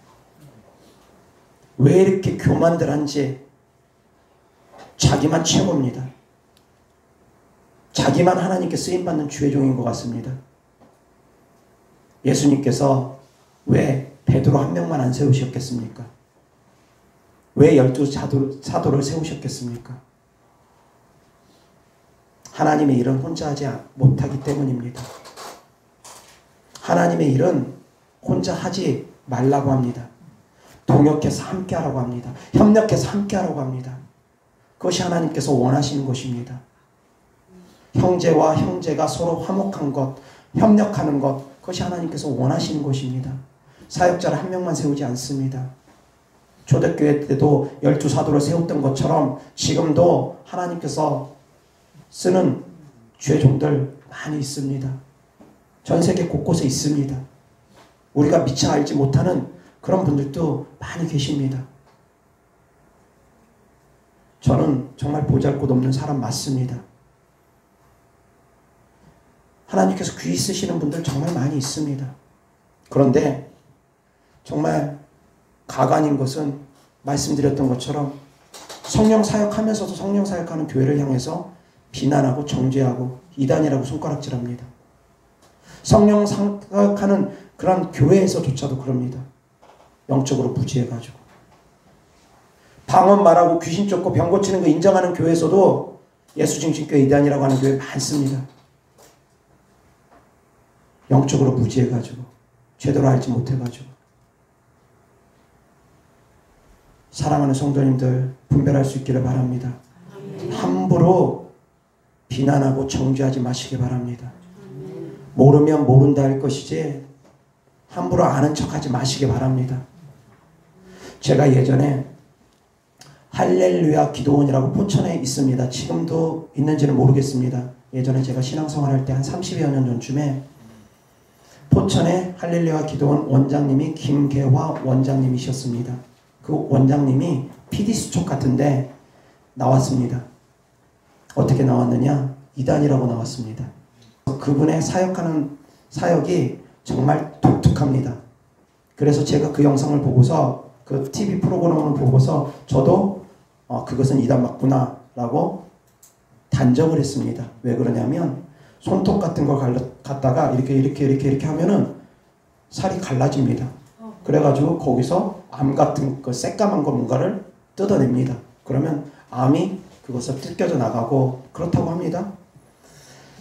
왜 이렇게 교만들한지, 자기만 최고입니다. 자기만 하나님께 쓰임받는 주의 종인 것 같습니다. 예수님께서 왜 베드로 한 명만 안 세우셨겠습니까? 왜 12 사도를 세우셨겠습니까? 하나님의 일은 혼자 하지 못하기 때문입니다. 하나님의 일은 혼자 하지 말라고 합니다. 동역해서 함께 하라고 합니다. 협력해서 함께 하라고 합니다. 그것이 하나님께서 원하시는 것입니다. 형제와 형제가 서로 화목한 것, 협력하는 것, 그것이 하나님께서 원하시는 것입니다. 사역자를 한 명만 세우지 않습니다. 초대교회 때도 12 사도를 세웠던 것처럼 지금도 하나님께서 쓰는 주의 종들 많이 있습니다. 전 세계 곳곳에 있습니다. 우리가 미처 알지 못하는 그런 분들도 많이 계십니다. 저는 정말 보잘것없는 사람 맞습니다. 하나님께서 귀히 쓰시는 분들 정말 많이 있습니다. 그런데 정말 가관인 것은 말씀드렸던 것처럼 성령 사역하면서도 성령 사역하는 교회를 향해서 비난하고 정죄하고 이단이라고 손가락질합니다. 성령 사역하는 그런 교회에서조차도 그럽니다. 영적으로 무지해가지고. 방언 말하고 귀신 쫓고 병 고치는 거 인정하는 교회에서도 예수중심교회 이단이라고 하는 교회 많습니다. 영적으로 무지해가지고 제대로 알지 못해가지고. 사랑하는 성도님들 분별할 수 있기를 바랍니다. 함부로 비난하고 정죄하지 마시기 바랍니다. 모르면 모른다 할 것이지 함부로 아는 척하지 마시기 바랍니다. 제가 예전에 할렐루야 기도원이라고 포천에 있습니다. 지금도 있는지는 모르겠습니다. 예전에 제가 신앙생활할 때 한 30여 년 전쯤에 포천에 할렐루야 기도원 원장님이 김계화 원장님이셨습니다. 그 원장님이 PD수첩 같은데 나왔습니다. 어떻게 나왔느냐? 이단이라고 나왔습니다. 그분의 사역하는 사역이 정말 독특합니다. 그래서 제가 그 영상을 보고서 그 TV 프로그램을 보고서 저도 그것은 이단 맞구나 라고 단정을 했습니다. 왜 그러냐면 손톱 같은 걸 갖다가 이렇게 하면은 살이 갈라집니다. 그래가지고 거기서 암 같은 그 새까만 거 뭔가를 뜯어냅니다. 그러면 암이 그것을 뜯겨져 나가고 그렇다고 합니다.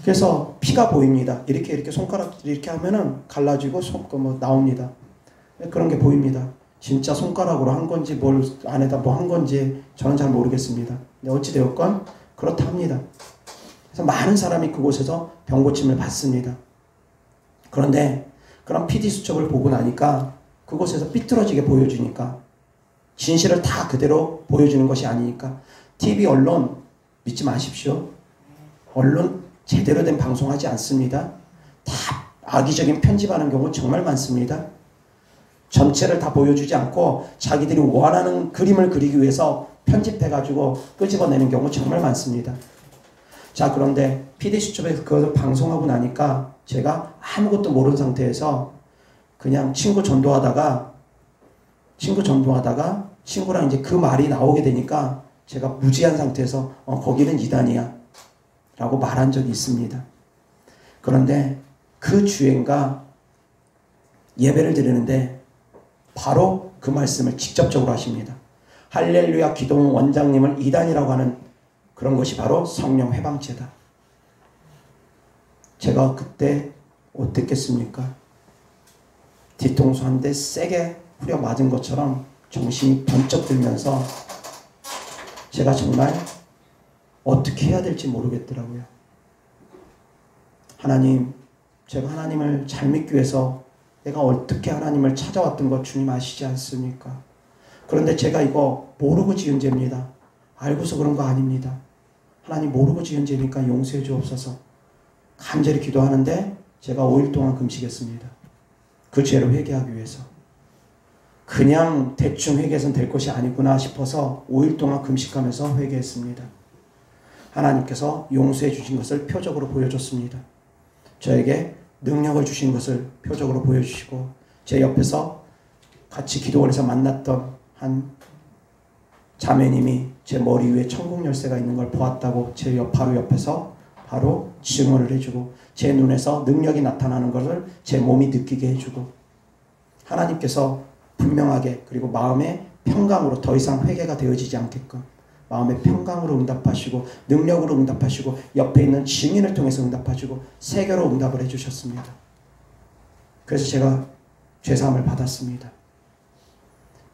그래서 피가 보입니다. 이렇게 손가락 이렇게 하면은 갈라지고 나옵니다. 그런 게 보입니다. 진짜 손가락으로 한 건지 뭘 안에다 뭐 한 건지 저는 잘 모르겠습니다. 근데 어찌되었건 그렇다 합니다. 그래서 많은 사람이 그곳에서 병고침을 받습니다. 그런데 그런 PD수첩을 보고 나니까 그곳에서 삐뚤어지게 보여주니까 진실을 다 그대로 보여주는 것이 아니니까 TV 언론 믿지 마십시오. 언론 제대로 된 방송하지 않습니다. 다 악의적인 편집하는 경우 정말 많습니다. 전체를 다 보여주지 않고 자기들이 원하는 그림을 그리기 위해서 편집해가지고 끄집어내는 경우 정말 많습니다. 자, 그런데 PD수첩에서 그것을 방송하고 나니까 제가 아무것도 모르는 상태에서 그냥 친구 전도하다가 친구랑 이제 그 말이 나오게 되니까 제가 무지한 상태에서 거기는 이단이야 라고 말한 적이 있습니다. 그런데 그 주행가 예배를 드리는데 바로 그 말씀을 직접적으로 하십니다. 할렐루야 기도원 원장님을 이단이라고 하는 그런 것이 바로 성령 회방죄다. 제가 그때 어땠겠습니까? 뒤통수 한 대 세게 후려 맞은 것처럼 정신이 번쩍 들면서 제가 정말 어떻게 해야 될지 모르겠더라고요. 하나님, 제가 하나님을 잘 믿기 위해서 내가 어떻게 하나님을 찾아왔던 것 주님 아시지 않습니까? 그런데 제가 이거 모르고 지은 죄입니다. 알고서 그런 거 아닙니다. 하나님 모르고 지은 죄니까 용서해 주옵소서. 간절히 기도하는데 제가 5일 동안 금식했습니다. 그 죄를 회개하기 위해서. 그냥 대충 회개해서는 될 것이 아니구나 싶어서 5일 동안 금식하면서 회개했습니다. 하나님께서 용서해 주신 것을 표적으로 보여줬습니다. 저에게 능력을 주신 것을 표적으로 보여주시고 제 옆에서 같이 기도원에서 만났던 한 자매님이 제 머리 위에 천국 열쇠가 있는 걸 보았다고 제 바로 옆에서 바로 증언을 해주고 제 눈에서 능력이 나타나는 것을 제 몸이 느끼게 해주고 하나님께서 분명하게 그리고 마음의 평강으로 더 이상 회개가 되어지지 않게끔 마음의 평강으로 응답하시고 능력으로 응답하시고 옆에 있는 증인을 통해서 응답하시고 세계로 응답을 해주셨습니다. 그래서 제가 죄사함을 받았습니다.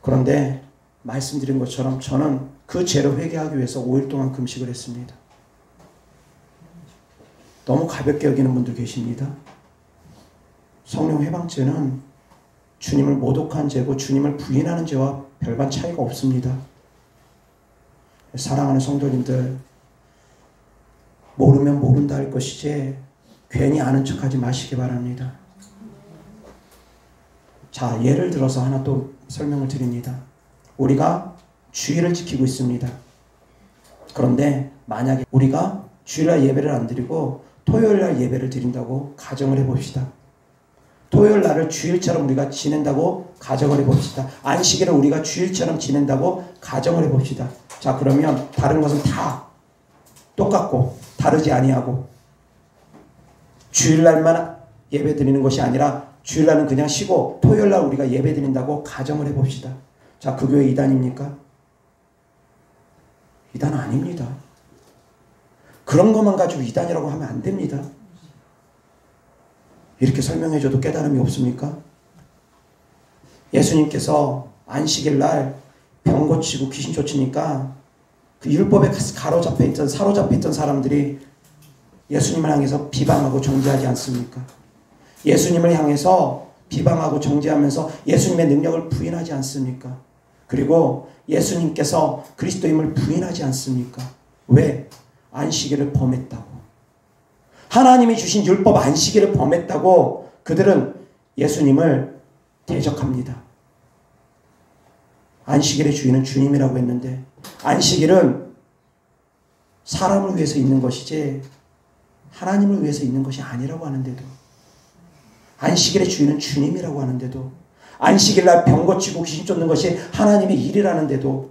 그런데 말씀드린 것처럼 저는 그 죄를 회개하기 위해서 5일 동안 금식을 했습니다. 너무 가볍게 여기는 분들 계십니다. 성령 해방죄는 주님을 모독한 죄고 주님을 부인하는 죄와 별반 차이가 없습니다. 사랑하는 성도님들, 모르면 모른다 할 것이지 괜히 아는 척하지 마시기 바랍니다. 자, 예를 들어서 하나 또 설명을 드립니다. 우리가 주일을 지키고 있습니다. 그런데 만약에 우리가 주일날 예배를 안 드리고 토요일날 예배를 드린다고 가정을 해봅시다. 토요일날을 주일처럼 우리가 지낸다고 가정을 해봅시다. 안식일을 우리가 주일처럼 지낸다고 가정을 해봅시다. 자, 그러면 다른 것은 다 똑같고 다르지 아니하고 주일날만 예배 드리는 것이 아니라 주일날은 그냥 쉬고 토요일날 우리가 예배 드린다고 가정을 해봅시다. 자, 그 교회 이단입니까? 이단 아닙니다. 그런 것만 가지고 이단이라고 하면 안 됩니다. 이렇게 설명해줘도 깨달음이 없습니까? 예수님께서 안식일날 병 고치고 귀신 쫓으니까 그 율법에 사로잡혀 있던 사람들이 예수님을 향해서 비방하고 정죄하지 않습니까? 예수님을 향해서 비방하고 정죄하면서 예수님의 능력을 부인하지 않습니까? 그리고 예수님께서 그리스도임을 부인하지 않습니까? 왜? 안식일을 범했다고. 하나님이 주신 율법 안식일을 범했다고 그들은 예수님을 대적합니다. 안식일의 주인은 주님이라고 했는데 안식일은 사람을 위해서 있는 것이지 하나님을 위해서 있는 것이 아니라고 하는데도 안식일의 주인은 주님이라고 하는데도 안식일날 병 고치고 귀신 쫓는 것이 하나님의 일이라는데도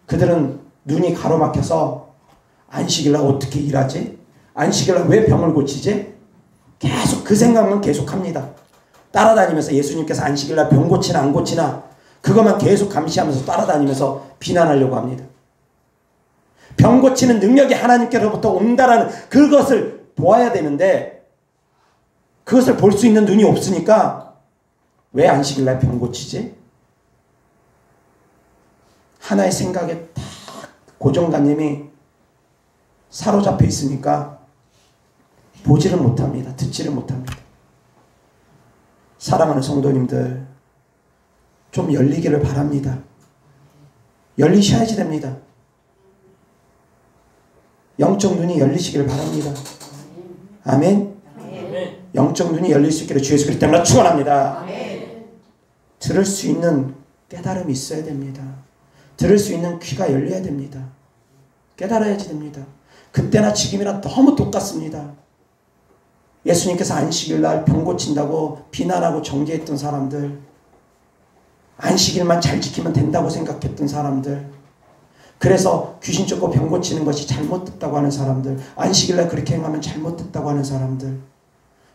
그들은 눈이 가로막혀서 안식일날 어떻게 일하지? 안식일날 왜 병을 고치지? 계속 그 생각만 계속합니다. 따라다니면서 예수님께서 안식일날 병 고치나 안 고치나 그것만 계속 감시하면서 따라다니면서 비난하려고 합니다. 병 고치는 능력이 하나님께로부터 온다라는 그것을 보아야 되는데 그것을 볼 수 있는 눈이 없으니까 왜 안식일날 병 고치지? 하나의 생각에 딱 고정관념이 사로잡혀 있으니까 보지를 못합니다. 듣지를 못합니다. 사랑하는 성도님들, 좀 열리기를 바랍니다. 열리셔야지 됩니다. 영적 눈이 열리시기를 바랍니다. 아멘. 영적 눈이 열릴 수 있기를 주 예수 그리스도 때문에 축원합니다. 들을 수 있는 깨달음이 있어야 됩니다. 들을 수 있는 귀가 열려야 됩니다. 깨달아야지 됩니다. 그때나 지금이나 너무 똑같습니다. 예수님께서 안식일날 병 고친다고 비난하고 정죄했던 사람들, 안식일만 잘 지키면 된다고 생각했던 사람들, 그래서 귀신 쫓고 병 고치는 것이 잘못됐다고 하는 사람들, 안식일날 그렇게 행하면 잘못됐다고 하는 사람들,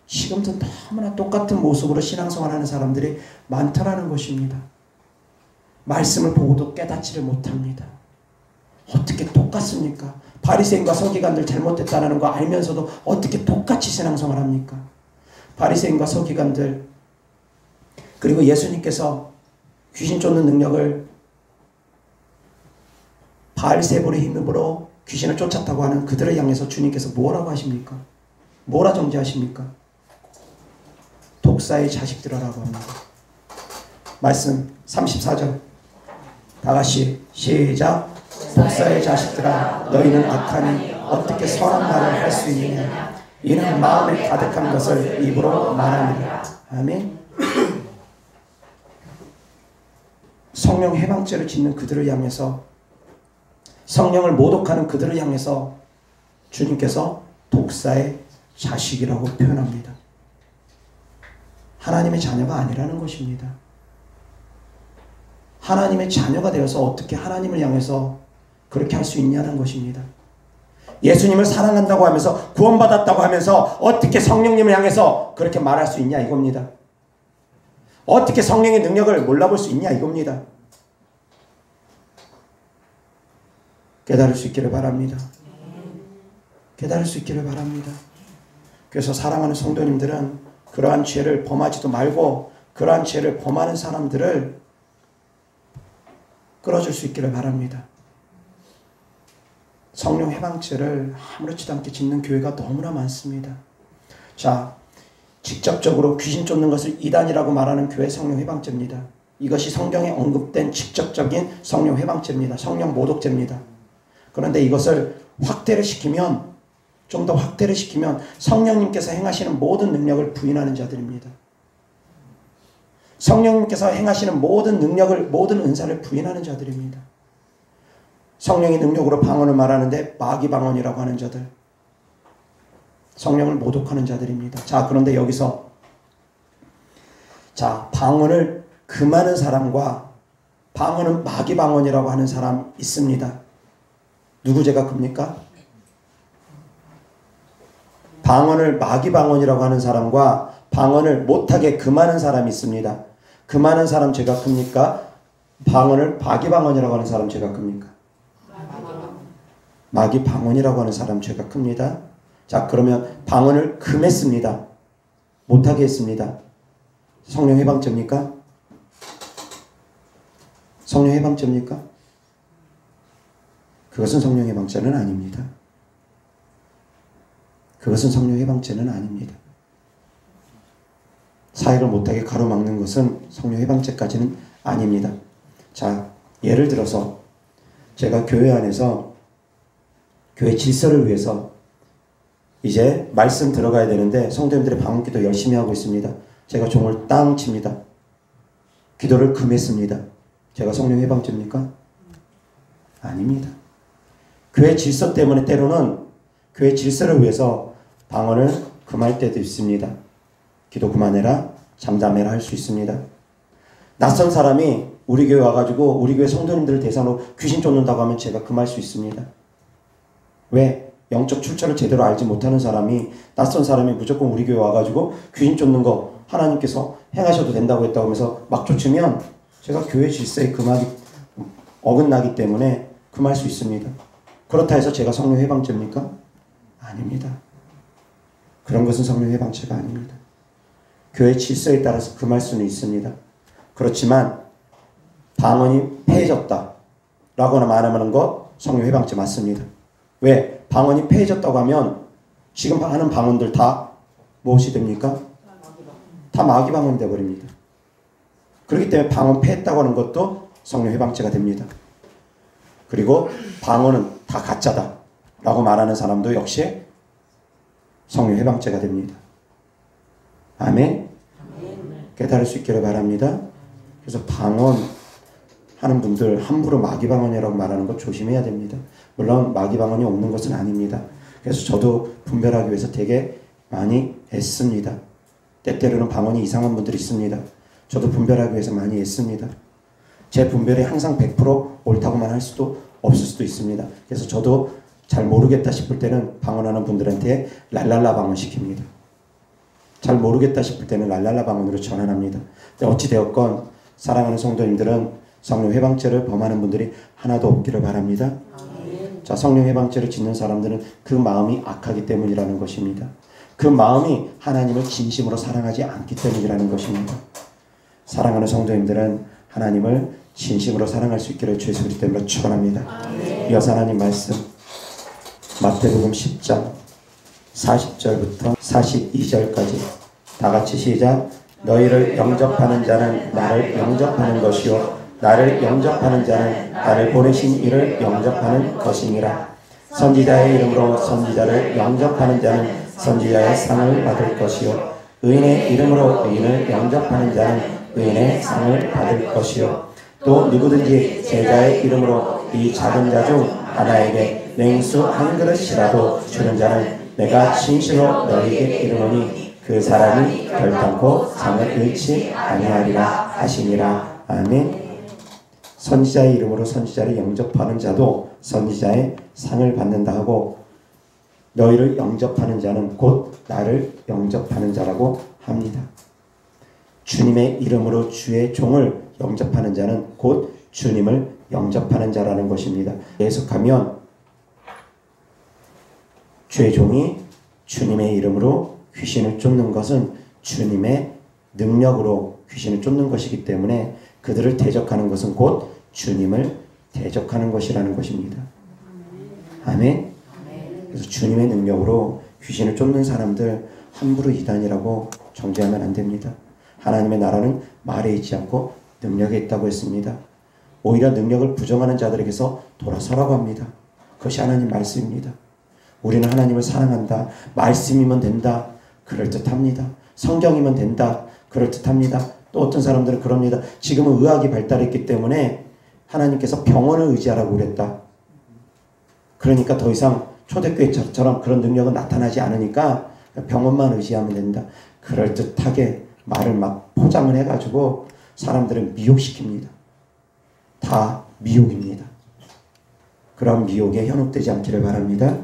지금도 너무나 똑같은 모습으로 신앙생활 하는 사람들이 많다라는 것입니다. 말씀을 보고도 깨닫지를 못합니다. 어떻게 똑같습니까? 바리새인과 서기관들 잘못됐다는 거 알면서도 어떻게 똑같이 신앙생활 합니까? 바리새인과 서기관들, 그리고 예수님께서 귀신 쫓는 능력을 바알세불의 힘으로 귀신을 쫓았다고 하는 그들을 향해서 주님께서 뭐라고 하십니까? 뭐라 정죄하십니까? 독사의 자식들아라고 합니다. 말씀 34절 다같이 시작. 독사의 자식들아 너희는 악하니 어떻게 선한 말을 할 수 있느냐. 이는 마음에 가득한 것을 입으로 말하느니라. 아멘. 성령 해방죄를 짓는 그들을 향해서, 성령을 모독하는 그들을 향해서 주님께서 독사의 자식이라고 표현합니다. 하나님의 자녀가 아니라는 것입니다. 하나님의 자녀가 되어서 어떻게 하나님을 향해서 그렇게 할 수 있냐는 것입니다. 예수님을 사랑한다고 하면서 구원받았다고 하면서 어떻게 성령님을 향해서 그렇게 말할 수 있냐 이겁니다. 어떻게 성령의 능력을 몰라볼 수 있냐 이겁니다. 깨달을 수 있기를 바랍니다. 깨달을 수 있기를 바랍니다. 그래서 사랑하는 성도님들은 그러한 죄를 범하지도 말고 그러한 죄를 범하는 사람들을 끌어줄 수 있기를 바랍니다. 성령 해방죄를 아무렇지도 않게 짓는 교회가 너무나 많습니다. 자, 직접적으로 귀신 쫓는 것을 이단이라고 말하는 교회 성령 해방죄입니다. 이것이 성경에 언급된 직접적인 성령 해방죄입니다. 성령 모독죄입니다. 그런데 이것을 확대를 시키면 좀 더 확대를 시키면 성령님께서 행하시는 모든 능력을 부인하는 자들입니다. 성령님께서 행하시는 모든 능력을, 모든 은사를 부인하는 자들입니다. 성령의 능력으로 방언을 말하는데 마귀 방언이라고 하는 자들, 성령을 모독하는 자들입니다. 자, 그런데 여기서 방언을 금하는 사람과 방언은 마귀 방언이라고 하는 사람 있습니다. 누구 죄가 큽니까? 방언을 마귀 방언이라고 하는 사람과 방언을 못하게 금하는 사람이 있습니다. 금하는 사람 죄가 큽니까? 방언을 마귀 방언이라고 하는 사람 죄가 큽니까? 마귀 방언이라고 하는 사람 죄가 큽니다. 자, 그러면 방언을 금했습니다. 못하게 했습니다. 성령 해방죄입니까? 성령 해방죄입니까? 그것은 성령 해방죄는 아닙니다. 그것은 성령 해방죄는 아닙니다. 사역을 못하게 가로막는 것은 성령 해방죄까지는 아닙니다. 자, 예를 들어서 제가 교회 안에서 교회 질서를 위해서 이제 말씀 들어가야 되는데 성도님들의 방언기도 열심히 하고 있습니다. 제가 종을 땅 칩니다. 기도를 금했습니다. 제가 성령 해방죄입니까? 아닙니다. 교회 질서 때문에 때로는 교회 질서를 위해서 방언을 금할 때도 있습니다. 기도 그만해라, 잠잠해라 할 수 있습니다. 낯선 사람이 우리 교회 와가지고 우리 교회 성도님들을 대상으로 귀신 쫓는다고 하면 제가 금할 수 있습니다. 왜? 영적 출처를 제대로 알지 못하는 사람이, 낯선 사람이 무조건 우리 교회 와가지고 귀신 쫓는 거 하나님께서 행하셔도 된다고 했다고 하면서 막 쫓으면 제가 교회 질서에 어긋나기 때문에 금할 수 있습니다. 그렇다 해서 제가 성령 해방죄입니까? 아닙니다. 그런 것은 성령 해방죄가 아닙니다. 교회 질서에 따라서 금할 수는 있습니다. 그렇지만 방언이 폐해졌다 라고나 말하는 것 성령 해방죄 맞습니다. 왜? 방언이 폐해졌다고 하면 지금 하는 방언들 다 무엇이 됩니까? 다 마귀 방언이 되어버립니다. 그렇기 때문에 방언 폐했다고 하는 것도 성령 해방죄가 됩니다. 그리고 방언은 다 가짜다 라고 말하는 사람도 역시 성령 해방죄가 됩니다. 아멘? 깨달을 수 있기를 바랍니다. 그래서 방언 하는 분들 함부로 마귀 방언이라고 말하는 거 조심해야 됩니다. 물론 마귀 방언이 없는 것은 아닙니다. 그래서 저도 분별하기 위해서 되게 많이 애씁니다. 때때로는 방언이 이상한 분들이 있습니다. 저도 분별하기 위해서 많이 애씁니다. 제 분별이 항상 100% 옳다고만 할 수도 없을 수도 있습니다. 그래서 저도 잘 모르겠다 싶을 때는 방언하는 분들한테 랄랄라 방언 시킵니다. 잘 모르겠다 싶을 때는 랄랄라 방언으로 전환합니다. 어찌되었건 사랑하는 성도님들은 성령 해방죄를 범하는 분들이 하나도 없기를 바랍니다. 자, 성령 해방죄를 짓는 사람들은 그 마음이 악하기 때문이라는 것입니다. 그 마음이 하나님을 진심으로 사랑하지 않기 때문이라는 것입니다. 사랑하는 성도님들은 하나님을 진심으로 사랑할 수 있기를 주의 소리 때문에 축원합니다. 이어서 하나님 말씀 마태복음 10장 40절부터 42절까지 다 같이 시작. 너희를 영접하는 자는 나를 영접하는 것이요 나를 영접하는 자는 나를 보내신 이를 영접하는 것이니라. 선지자의 이름으로 선지자를 영접하는 자는 선지자의 상을 받을 것이요 의인의 이름으로 의인을 영접하는 자는 의인의 상을 받을 것이요 또 누구든지 제자의 이름으로 이 작은 자 중 하나에게 냉수 한 그릇이라도 주는 자는 내가 진실로 너희에게 이르노니 그 사람이 결단코 상을 잃지 아니하리라 하시니라. 아멘. 선지자의 이름으로 선지자를 영접하는 자도 선지자의 상을 받는다 하고, 너희를 영접하는 자는 곧 나를 영접하는 자라고 합니다. 주님의 이름으로 주의 종을 영접하는 자는 곧 주님을 영접하는 자라는 것입니다. 해석하면 주의 종이 주님의 이름으로 귀신을 쫓는 것은 주님의 능력으로 귀신을 쫓는 것이기 때문에 그들을 대적하는 것은 곧 주님을 대적하는 것이라는 것입니다. 아멘. 그래서 주님의 능력으로 귀신을 쫓는 사람들 함부로 이단이라고 정죄하면 안 됩니다. 하나님의 나라는 말에 있지 않고 능력에 있다고 했습니다. 오히려 능력을 부정하는 자들에게서 돌아서라고 합니다. 그것이 하나님 말씀입니다. 우리는 하나님을 사랑한다. 말씀이면 된다. 그럴듯합니다. 성경이면 된다. 그럴듯합니다. 또 어떤 사람들은 그럽니다. 지금은 의학이 발달했기 때문에 하나님께서 병원을 의지하라고 그랬다. 그러니까 더 이상 초대교회처럼 그런 능력은 나타나지 않으니까 병원만 의지하면 된다. 그럴듯하게 말을 막 포장을 해가지고 사람들을 미혹시킵니다. 다 미혹입니다. 그런 미혹에 현혹되지 않기를 바랍니다.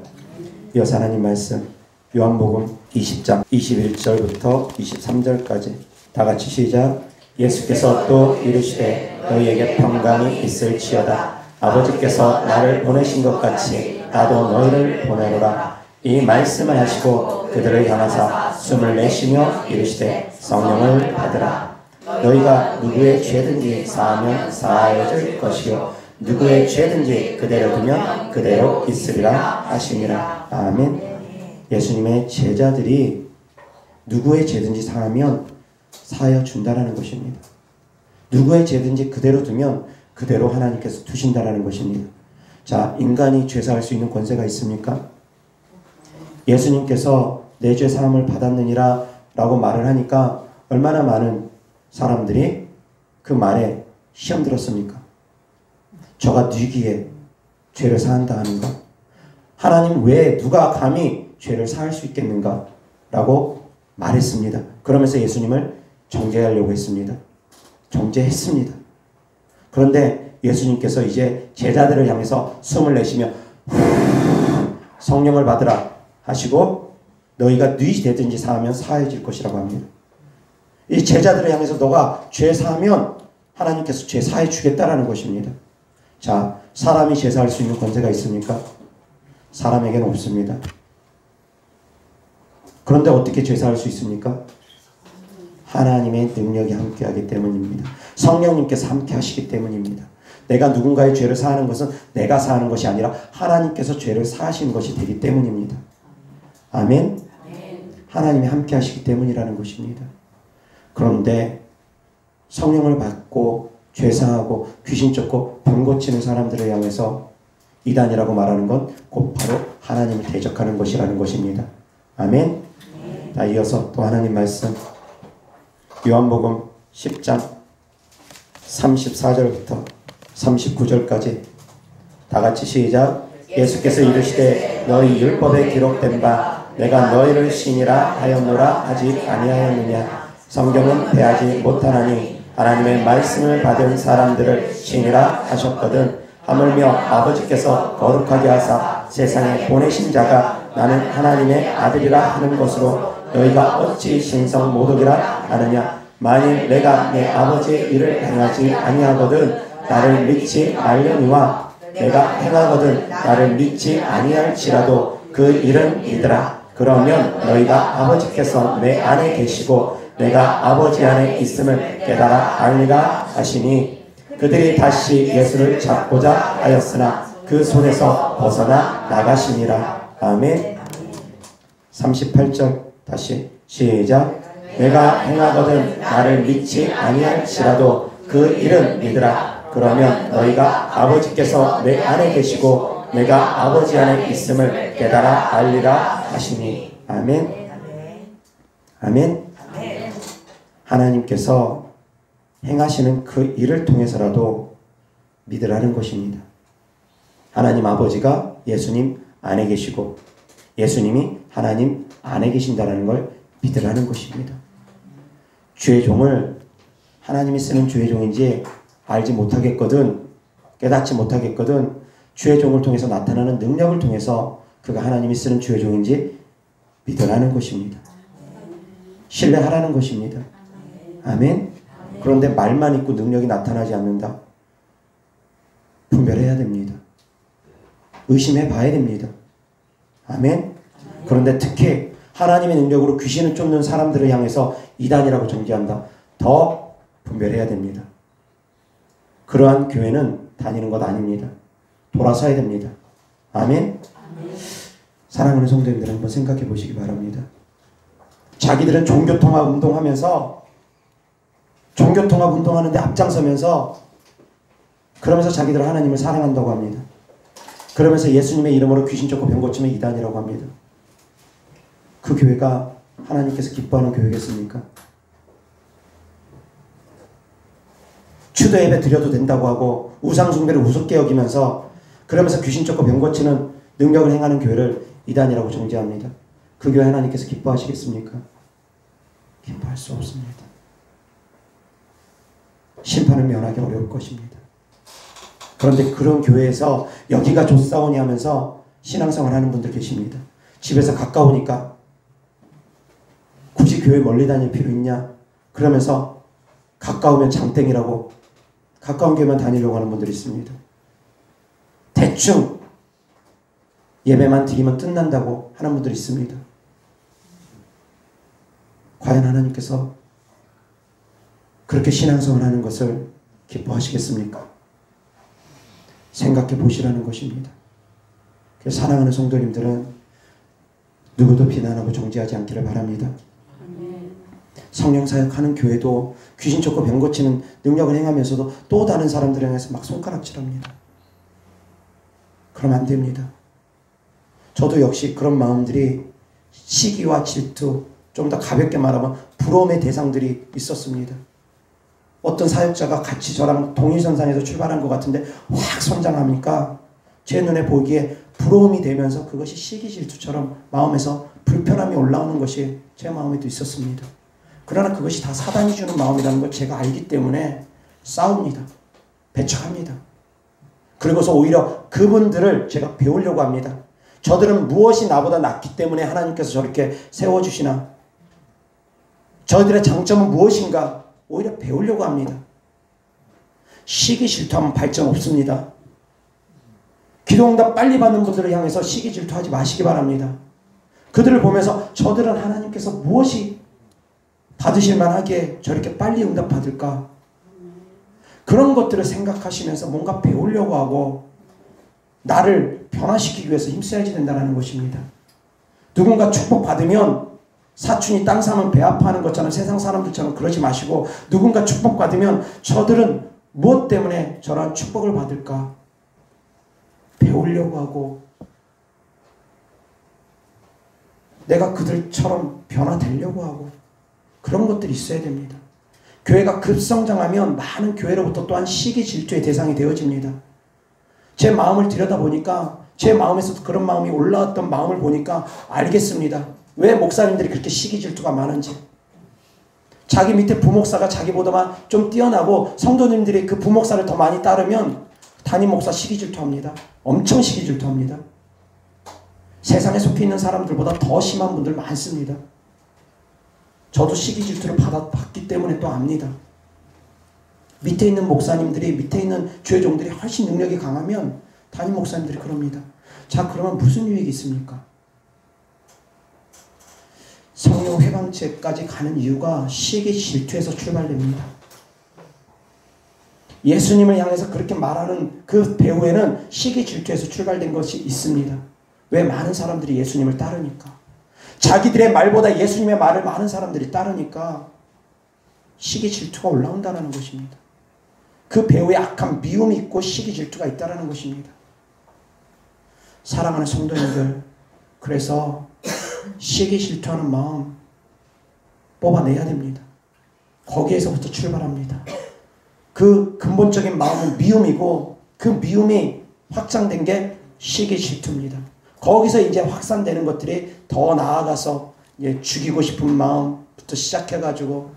이어서 하나님 말씀 요한복음 20장 21절부터 23절까지 다 같이 시작. 예수께서 또 이르시되 너희에게 평강이 있을지어다. 아버지께서 나를 보내신 것 같이 나도 너희를 보내노라. 이 말씀을 하시고 그들을 향하사 숨을 내쉬며 이르시되 성령을 받으라. 너희가 누구의 죄든지 사하면 사하여질 것이요 누구의 죄든지 그대로 두면 그대로 있으리라 하시니라. 아멘. 예수님의 제자들이 누구의 죄든지 사하면 사하여 준다라는 것입니다. 누구의 죄든지 그대로 두면 그대로 하나님께서 두신다라는 것입니다. 자, 인간이 죄 사할 수 있는 권세가 있습니까? 예수님께서 내 죄 사함을 받았느니라 라고 말을 하니까 얼마나 많은 사람들이 그 말에 시험 들었습니까? 저가 뉘기에 죄를 사한다 하는가? 하나님 외에 누가 감히 죄를 사할 수 있겠는가? 라고 말했습니다. 그러면서 예수님을 정죄하려고 했습니다. 정죄했습니다. 그런데 예수님께서 이제 제자들을 향해서 숨을 내쉬며 성령을 받으라 하시고 너희가 네 죄든지 사하면 사해질 것이라고 합니다. 이 제자들을 향해서 너가 죄 사하면 하나님께서 죄 사해 주겠다라는 것입니다. 자, 사람이 죄 사할 수 있는 권세가 있습니까? 사람에게는 없습니다. 그런데 어떻게 죄 사할 수 있습니까? 하나님의 능력이 함께하기 때문입니다. 성령님께서 함께하시기 때문입니다. 내가 누군가의 죄를 사하는 것은 내가 사하는 것이 아니라 하나님께서 죄를 사하시는 것이 되기 때문입니다. 아멘? 하나님이 함께하시기 때문이라는 것입니다. 그런데 성령을 받고 죄 사하고 귀신 쫓고 병 고치는 사람들을 향해서 이단이라고 말하는 건 곧 바로 하나님을 대적하는 것이라는 것입니다. 아멘? 자, 이어서 또 하나님 말씀 요한복음 10장 34절부터 39절까지 다 같이 시작. 예수께서 이르시되 너희 율법에 기록된 바 내가 너희를 신이라 하였노라 하지 아니하였느냐. 성경은 패하지 못하나니 하나님의 말씀을 받은 사람들을 신이라 하셨거든. 하물며 아버지께서 거룩하게 하사 세상에 보내신 자가 나는 하나님의 아들이라 하는 것으로 너희가 어찌 신성 모독이라 하느냐. 만일 내가 내 아버지의 일을 행하지 아니하거든 나를 믿지 말려니와 내가 행하거든 나를 믿지 아니할지라도 그 일은 믿으라. 그러면 너희가 아버지께서 내 안에 계시고 내가 아버지 안에 있음을 깨달아 알리라 하시니. 그들이 다시 예수를 잡고자 하였으나 그 손에서 벗어나 나가시니라. 아멘. 38절 다시 시작. 내가 행하거든 나를 믿지 아니할지라도 그 일은 믿으라. 그러면 너희가 아버지께서 내 안에 계시고 내가 아버지 안에 있음을 깨달아 알리라 하시니. 아멘. 아멘. 하나님께서 행하시는 그 일을 통해서라도 믿으라는 것입니다. 하나님 아버지가 예수님 안에 계시고 예수님이 하나님 안에 계신다는 걸 믿으라는 것입니다. 주의 종을 하나님이 쓰는 주의 종인지 알지 못하겠거든, 깨닫지 못하겠거든, 주의 종을 통해서 나타나는 능력을 통해서 그가 하나님이 쓰는 주의 종인지 믿으라는 것입니다. 신뢰하라는 것입니다. 아멘. 그런데 말만 있고 능력이 나타나지 않는다. 분별해야 됩니다. 의심해 봐야 됩니다. 아멘. 그런데 특히 하나님의 능력으로 귀신을 쫓는 사람들을 향해서 이단이라고 정죄한다. 더 분별해야 됩니다. 그러한 교회는 다니는 것 아닙니다. 돌아서야 됩니다. 아멘. 사랑하는 성도님들 한번 생각해 보시기 바랍니다. 자기들은 종교통합 운동하면서 종교통합 운동하는데 앞장서면서 그러면서 자기들은 하나님을 사랑한다고 합니다. 그러면서 예수님의 이름으로 귀신 쫓고 병 고치면 이단이라고 합니다. 그 교회가 하나님께서 기뻐하는 교회겠습니까? 추도 예배 드려도 된다고 하고 우상 숭배를 우습게 여기면서 그러면서 귀신 쫓고 병 고치는 능력을 행하는 교회를 이단이라고 정죄합니다. 그 교회 하나님께서 기뻐하시겠습니까? 기뻐할 수 없습니다. 심판을 면하기 어려울 것입니다. 그런데 그런 교회에서 여기가 좋사오니 하면서 신앙생활 하는 분들 계십니다. 집에서 가까우니까 굳이 교회 멀리 다닐 필요 있냐? 그러면서 가까우면 장땡이라고 가까운 교회만 다니려고 하는 분들이 있습니다. 대충 예배만 드리면 끝난다고 하는 분들이 있습니다. 과연 하나님께서 그렇게 신앙생활 하는 것을 기뻐하시겠습니까? 생각해 보시라는 것입니다. 그래서 사랑하는 성도님들은 누구도 비난하고 정죄하지 않기를 바랍니다. 성령 사역하는 교회도 귀신 쫓고 병 고치는 능력을 행하면서도 또 다른 사람들을 향해서 막 손가락질합니다. 그러면 안 됩니다. 저도 역시 그런 마음들이 시기와 질투, 좀 더 가볍게 말하면 부러움의 대상들이 있었습니다. 어떤 사역자가 같이 저랑 동일선상에서 출발한 것 같은데 확 성장하니까 제 눈에 보기에 부러움이 되면서 그것이 시기 질투처럼 마음에서 불편함이 올라오는 것이 제 마음에도 있었습니다. 그러나 그것이 다 사단이 주는 마음이라는 걸 제가 알기 때문에 싸웁니다. 배척합니다. 그리고서 오히려 그분들을 제가 배우려고 합니다. 저들은 무엇이 나보다 낫기 때문에 하나님께서 저렇게 세워주시나? 저희들의 장점은 무엇인가? 오히려 배우려고 합니다. 시기 질투하면 발전 없습니다. 기도응답 빨리 받는 분들을 향해서 시기 질투하지 마시기 바랍니다. 그들을 보면서 저들은 하나님께서 무엇이 받으실 만하게 저렇게 빨리 응답 받을까? 그런 것들을 생각하시면서 뭔가 배우려고 하고 나를 변화시키기 위해서 힘써야지 된다는 것입니다. 누군가 축복받으면 사춘이 땅 사면 배 아파하는 것처럼 세상 사람들처럼 그러지 마시고 누군가 축복받으면 저들은 무엇 때문에 저런 축복을 받을까? 배우려고 하고 내가 그들처럼 변화되려고 하고 그런 것들이 있어야 됩니다. 교회가 급성장하면 많은 교회로부터 또한 시기 질투의 대상이 되어집니다. 제 마음을 들여다보니까 제 마음에서도 그런 마음이 올라왔던 마음을 보니까 알겠습니다. 왜 목사님들이 그렇게 시기 질투가 많은지. 자기 밑에 부목사가 자기보다만 좀 뛰어나고 성도님들이 그 부목사를 더 많이 따르면 담임 목사 시기 질투합니다. 엄청 시기 질투합니다. 세상에 속해 있는 사람들보다 더 심한 분들 많습니다. 저도 시기 질투를 받았기 때문에 또 압니다. 밑에 있는 목사님들이 밑에 있는 주의 종들이 훨씬 능력이 강하면 담임 목사님들이 그럽니다. 자, 그러면 무슨 유익이 있습니까? 성령 회방체까지 가는 이유가 시기 질투에서 출발됩니다. 예수님을 향해서 그렇게 말하는 그 배후에는 시기 질투에서 출발된 것이 있습니다. 왜? 많은 사람들이 예수님을 따르니까. 자기들의 말보다 예수님의 말을 많은 사람들이 따르니까 시기 질투가 올라온다는 것입니다. 그 배후에 악한 미움이 있고 시기 질투가 있다는 것입니다. 사랑하는 성도님들, 그래서 시기 질투하는 마음 뽑아내야 됩니다. 거기에서부터 출발합니다. 그 근본적인 마음은 미움이고 그 미움이 확장된 게 시기 질투입니다. 거기서 이제 확산되는 것들이 더 나아가서 이제 죽이고 싶은 마음부터 시작해가지고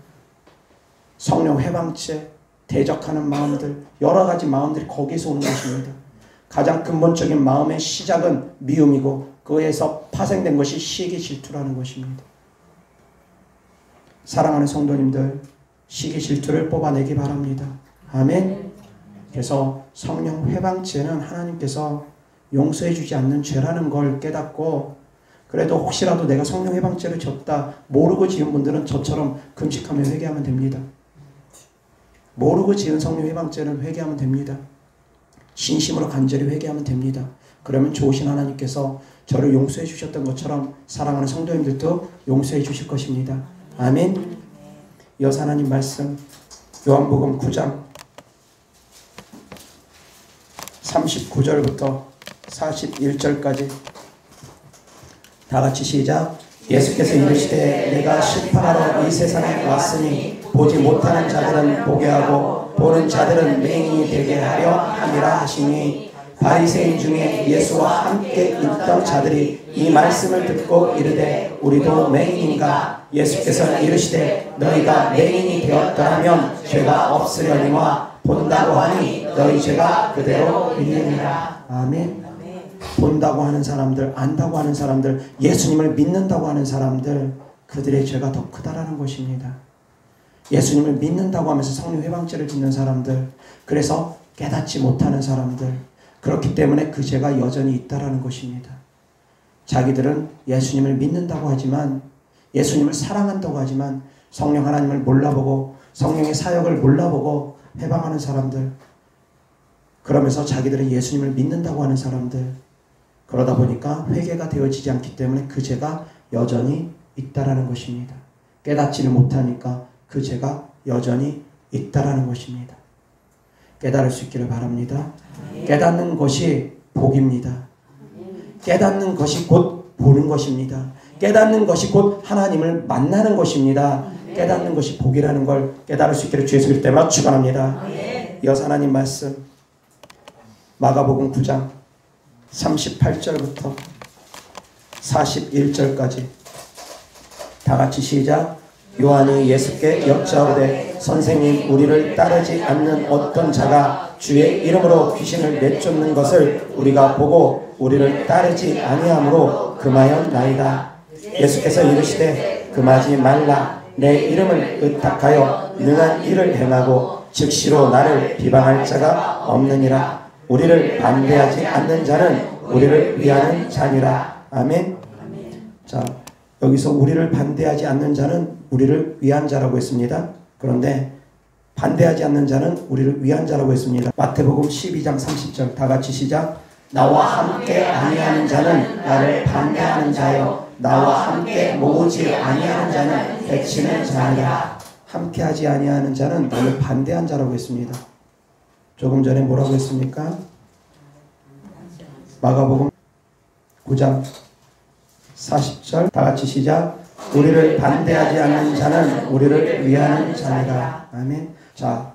성령 회방체, 대적하는 마음들, 여러 가지 마음들이 거기서 오는 것입니다. 가장 근본적인 마음의 시작은 미움이고 그에서 파생된 것이 시기 질투라는 것입니다. 사랑하는 성도님들, 시기 질투를 뽑아내기 바랍니다. 아멘. 그래서 성령 회방죄는 하나님께서 용서해 주지 않는 죄라는 걸 깨닫고, 그래도 혹시라도 내가 성령 회방죄를 졌다 모르고 지은 분들은 저처럼 금식하며 회개하면 됩니다. 모르고 지은 성령 회방죄는 회개하면 됩니다. 진심으로 간절히 회개하면 됩니다. 그러면 좋으신 하나님께서 저를 용서해 주셨던 것처럼 사랑하는 성도님들도 용서해 주실 것입니다. 아멘. 이어서 하나님 말씀 요한복음 9장 39절부터 41절까지 다 같이 시작. 예수께서 이르시되 내가 심판하러 이 세상에 왔으니 보지 못하는 자들은 보게 하고 보는 자들은 맹인이 되게 하려 함이라 하시니, 바리새인 중에 예수와 함께 있던 자들이 이 말씀을 듣고 이르되 우리도 맹인인가? 예수께서 이르시되 너희가 맹인이 되었더라면 죄가 없으려니와 본다고 하니 너희 죄가 그대로 있느니라. 아멘. 본다고 하는 사람들, 안다고 하는 사람들, 예수님을 믿는다고 하는 사람들, 그들의 죄가 더 크다라는 것입니다. 예수님을 믿는다고 하면서 성령 회방죄를 짓는 사람들, 그래서 깨닫지 못하는 사람들, 그렇기 때문에 그 죄가 여전히 있다라는 것입니다. 자기들은 예수님을 믿는다고 하지만, 예수님을 사랑한다고 하지만 성령 하나님을 몰라보고 성령의 사역을 몰라보고 회방하는 사람들, 그러면서 자기들은 예수님을 믿는다고 하는 사람들, 그러다 보니까 회개가 되어지지 않기 때문에 그 죄가 여전히 있다라는 것입니다. 깨닫지를 못하니까 그 죄가 여전히 있다라는 것입니다. 깨달을 수 있기를 바랍니다. 깨닫는 것이 복입니다. 깨닫는 것이 곧 보는 것입니다. 깨닫는 것이 곧 하나님을 만나는 것입니다. 깨닫는 것이 복이라는 걸 깨달을 수 있기를 주의 이름 때문에 축원합니다. 이어서 하나님 말씀 마가복음 9장 38절부터 41절까지 다 같이 시작. 요한이 예수께 여짜오되 선생님, 우리를 따르지 않는 어떤 자가 주의 이름으로 귀신을 내쫓는 것을 우리가 보고 우리를 따르지 아니하므로 금하였나이다. 예수께서 이르시되 금하지 말라. 내 이름을 의탁하여 능한 일을 행하고 즉시로 나를 비방할 자가 없느니라. 우리를 반대하지 않는 자는 우리를 위하는 자니라. 아멘. 자, 여기서 우리를 반대하지 않는 자는 우리를 위한 자라고 했습니다. 그런데 반대하지 않는 자는 우리를 위한 자라고 했습니다. 마태복음 12장 30절 다 같이 시작. 나와 함께 아니하는 자는 나를 반대하는 자요, 나와 함께 모으지 아니하는 자는 해치는 자니라. 함께하지 아니하는 자는 나를 반대한 자라고 했습니다. 조금 전에 뭐라고 했습니까? 마가복음 9장 40절 다 같이 시작. 우리를 반대하지 않는 자는 우리를 위하는 자니라. 아멘. 자,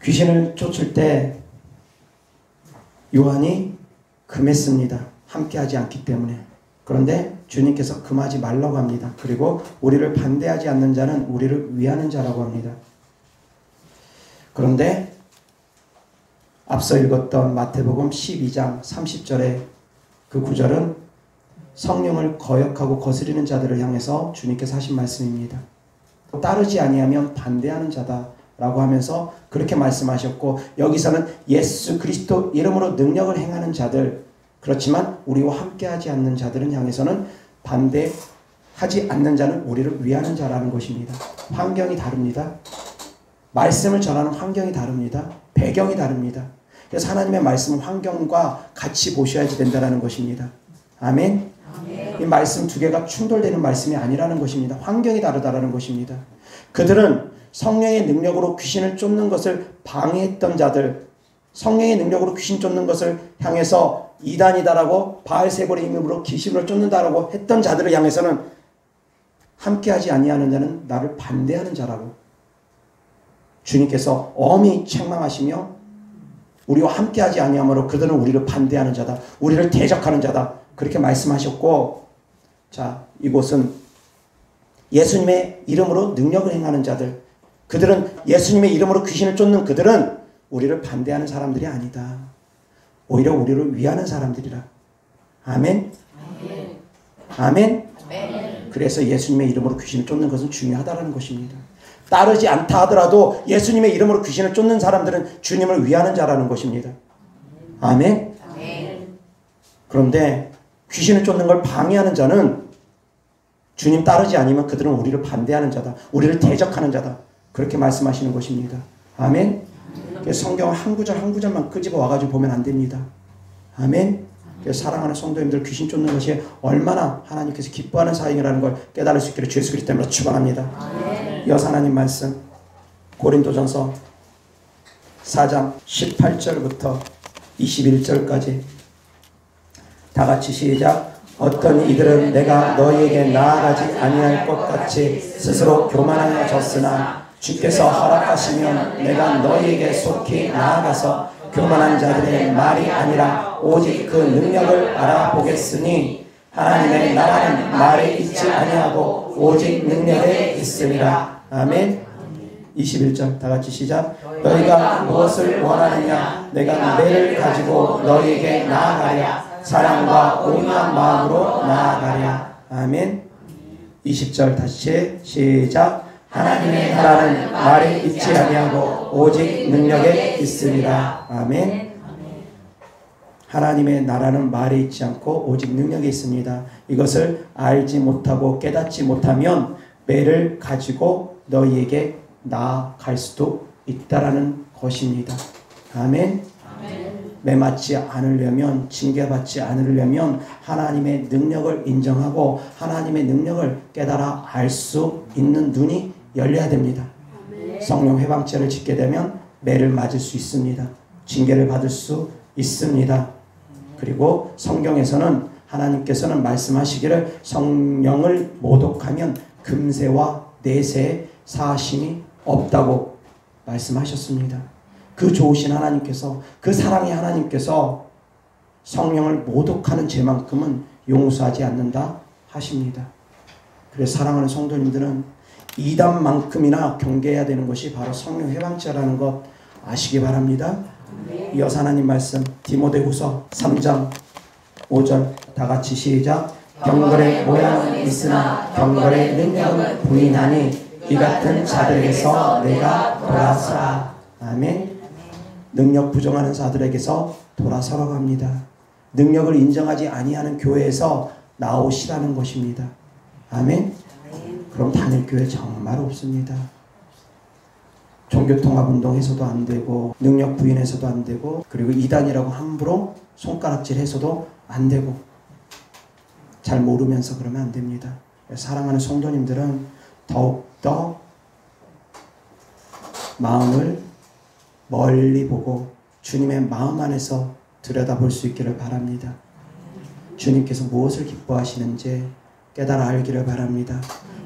귀신을 쫓을 때 요한이 금했습니다. 함께하지 않기 때문에. 그런데 주님께서 금하지 말라고 합니다. 그리고 우리를 반대하지 않는 자는 우리를 위하는 자라고 합니다. 그런데 앞서 읽었던 마태복음 12장 30절의 그 구절은 성령을 거역하고 거스리는 자들을 향해서 주님께서 하신 말씀입니다. 따르지 아니하면 반대하는 자다라고 하면서 그렇게 말씀하셨고, 여기서는 예수 그리스도 이름으로 능력을 행하는 자들, 그렇지만 우리와 함께하지 않는 자들은 향해서는 반대하지 않는 자는 우리를 위하는 자라는 것입니다. 환경이 다릅니다. 말씀을 전하는 환경이 다릅니다. 배경이 다릅니다. 그래서 하나님의 말씀은 환경과 같이 보셔야지 된다는 것입니다. 아멘. 이 말씀 두 개가 충돌되는 말씀이 아니라는 것입니다. 환경이 다르다라는 것입니다. 그들은 성령의 능력으로 귀신을 쫓는 것을 방해했던 자들, 성령의 능력으로 귀신 쫓는 것을 향해서 이단이다라고 바알세볼의 이름으로 귀신을 쫓는다라고 했던 자들을 향해서는 함께하지 아니하는 자는 나를 반대하는 자라고 주님께서 엄히 책망하시며 우리와 함께하지 아니하므로 그들은 우리를 반대하는 자다. 우리를 대적하는 자다. 그렇게 말씀하셨고, 자, 이곳은 예수님의 이름으로 능력을 행하는 자들, 그들은 예수님의 이름으로 귀신을 쫓는 그들은 우리를 반대하는 사람들이 아니다. 오히려 우리를 위하는 사람들이라. 아멘? 아멘? 그래서 예수님의 이름으로 귀신을 쫓는 것은 중요하다는 것입니다. 따르지 않다 하더라도 예수님의 이름으로 귀신을 쫓는 사람들은 주님을 위하는 자라는 것입니다. 아멘? 그런데 귀신을 쫓는 걸 방해하는 자는 주님 따르지 않으면 그들은 우리를 반대하는 자다. 우리를 대적하는 자다. 그렇게 말씀하시는 것입니다. 아멘? 성경을 한 구절 한 구절만 끄집어 와가지고 보면 안 됩니다. 아멘? 사랑하는 성도님들, 귀신 쫓는 것이 얼마나 하나님께서 기뻐하는 사역이라는 걸 깨달을 수 있기를 주 예수 그리스도 이름으로 축원합니다. 이어서 하나님 말씀 고린도전서 4장 18절부터 21절까지 다 같이 시작. 어떤 이들은 내가 너희에게 나아가지 아니할 것 같이 스스로 교만하여졌으나 주께서 허락하시면 내가 너희에게 속히 나아가서 교만한 자들의 말이 아니라 오직 그 능력을 알아보겠으니 하나님의 나라는 말에 있지 아니하고 오직 능력에 있음이라. 아멘. 21절 다 같이 시작. 너희가 무엇을 원하느냐? 내가 매를 가지고 너희에게 나아가랴. 사랑과 온유한 마음으로 나아가랴. 아멘. 20절 다시 시작. 하나님의 나라는 말에 있지 아니하고 오직 능력에 있으리라. 아멘. 하나님의 나라는 말에 있지 않고 오직 능력에 있습니다. 이것을 알지 못하고 깨닫지 못하면 매를 가지고 너희에게 나아갈 수도 있다라는 것입니다. 아멘. 매 맞지 않으려면, 징계받지 않으려면 하나님의 능력을 인정하고 하나님의 능력을 깨달아 알 수 있는 눈이 열려야 됩니다. 성령 회방죄를 짓게 되면 매를 맞을 수 있습니다. 징계를 받을 수 있습니다. 그리고 성경에서는 하나님께서는 말씀하시기를 성령을 모독하면 금세와 내세에 사하심이 없다고 말씀하셨습니다. 그 좋으신 하나님께서, 그 사랑의 하나님께서 성령을 모독하는 죄만큼은 용서하지 않는다 하십니다. 그래서 사랑하는 성도님들은 이단만큼이나 경계해야 되는 것이 바로 성령 회방죄라는 것 아시기 바랍니다. 이어서 하나님 말씀 디모데후서 3장 5절 다 같이 시작. 경건의 모양은 있으나 경건의 능력은 부인하니 이 같은 자들에게서 내가 돌아서라. 아멘. 능력 부정하는 자들에게서 돌아서라고 합니다. 능력을 인정하지 아니하는 교회에서 나오시라는 것입니다. 아멘. 그럼 다닐 교회 정말 없습니다. 종교통합운동해서도 안 되고 능력 부인해서도 안 되고 그리고 이단이라고 함부로 손가락질해서도 안 되고 잘 모르면서 그러면 안 됩니다. 사랑하는 성도님들은 더욱더 마음을 멀리 보고 주님의 마음 안에서 들여다볼 수 있기를 바랍니다. 주님께서 무엇을 기뻐하시는지 깨달아 알기를 바랍니다.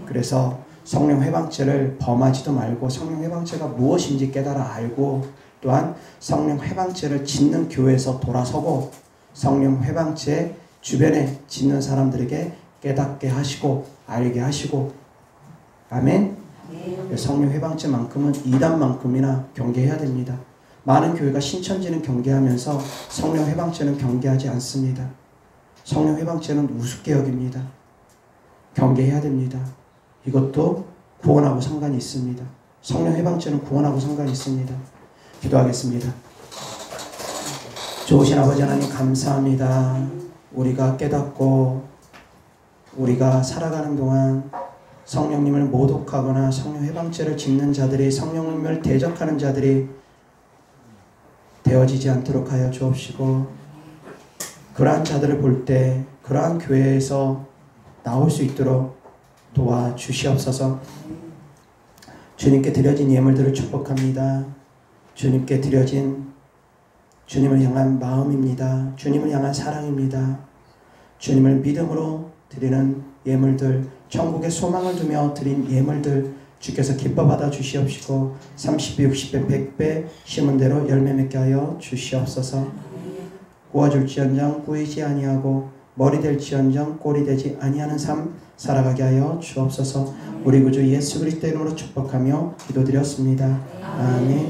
그래서 성령 회방죄를 범하지도 말고 성령 회방죄가 무엇인지 깨달아 알고 또한 성령 회방죄를 짓는 교회에서 돌아서고 성령 회방죄 주변에 짓는 사람들에게 깨닫게 하시고 알게 하시고 아멘. 성령 회방죄만큼은 이단만큼이나 경계해야 됩니다. 많은 교회가 신천지는 경계하면서 성령 회방죄는 경계하지 않습니다. 성령 회방죄는 우습게 여깁니다. 경계해야 됩니다. 이것도 구원하고 상관이 있습니다. 성령 회방죄는 구원하고 상관이 있습니다. 기도하겠습니다. 좋으신 아버지 하나님 감사합니다. 우리가 깨닫고 우리가 살아가는 동안 성령님을 모독하거나 성령 회방죄를 짓는 자들이 성령님을 대적하는 자들이 되어지지 않도록 하여 주옵시고 그러한 자들을 볼 때 그러한 교회에서 나올 수 있도록 도와주시옵소서. 주님께 드려진 예물들을 축복합니다. 주님께 드려진 주님을 향한 마음입니다. 주님을 향한 사랑입니다. 주님을 믿음으로 드리는 예물들, 천국의 소망을 두며 드린 예물들 주께서 기뻐 받아 주시옵시고 30배 60배 100배 심은 대로 열매 맺게 하여 주시옵소서. 구워줄지언정 꾸이지 아니하고 머리 될지언정 꼴이 되지 아니하는 삶 살아가게 하여 주옵소서. 우리 구주 예수 그리스도 이름으로 축복하며 기도드렸습니다. 아멘.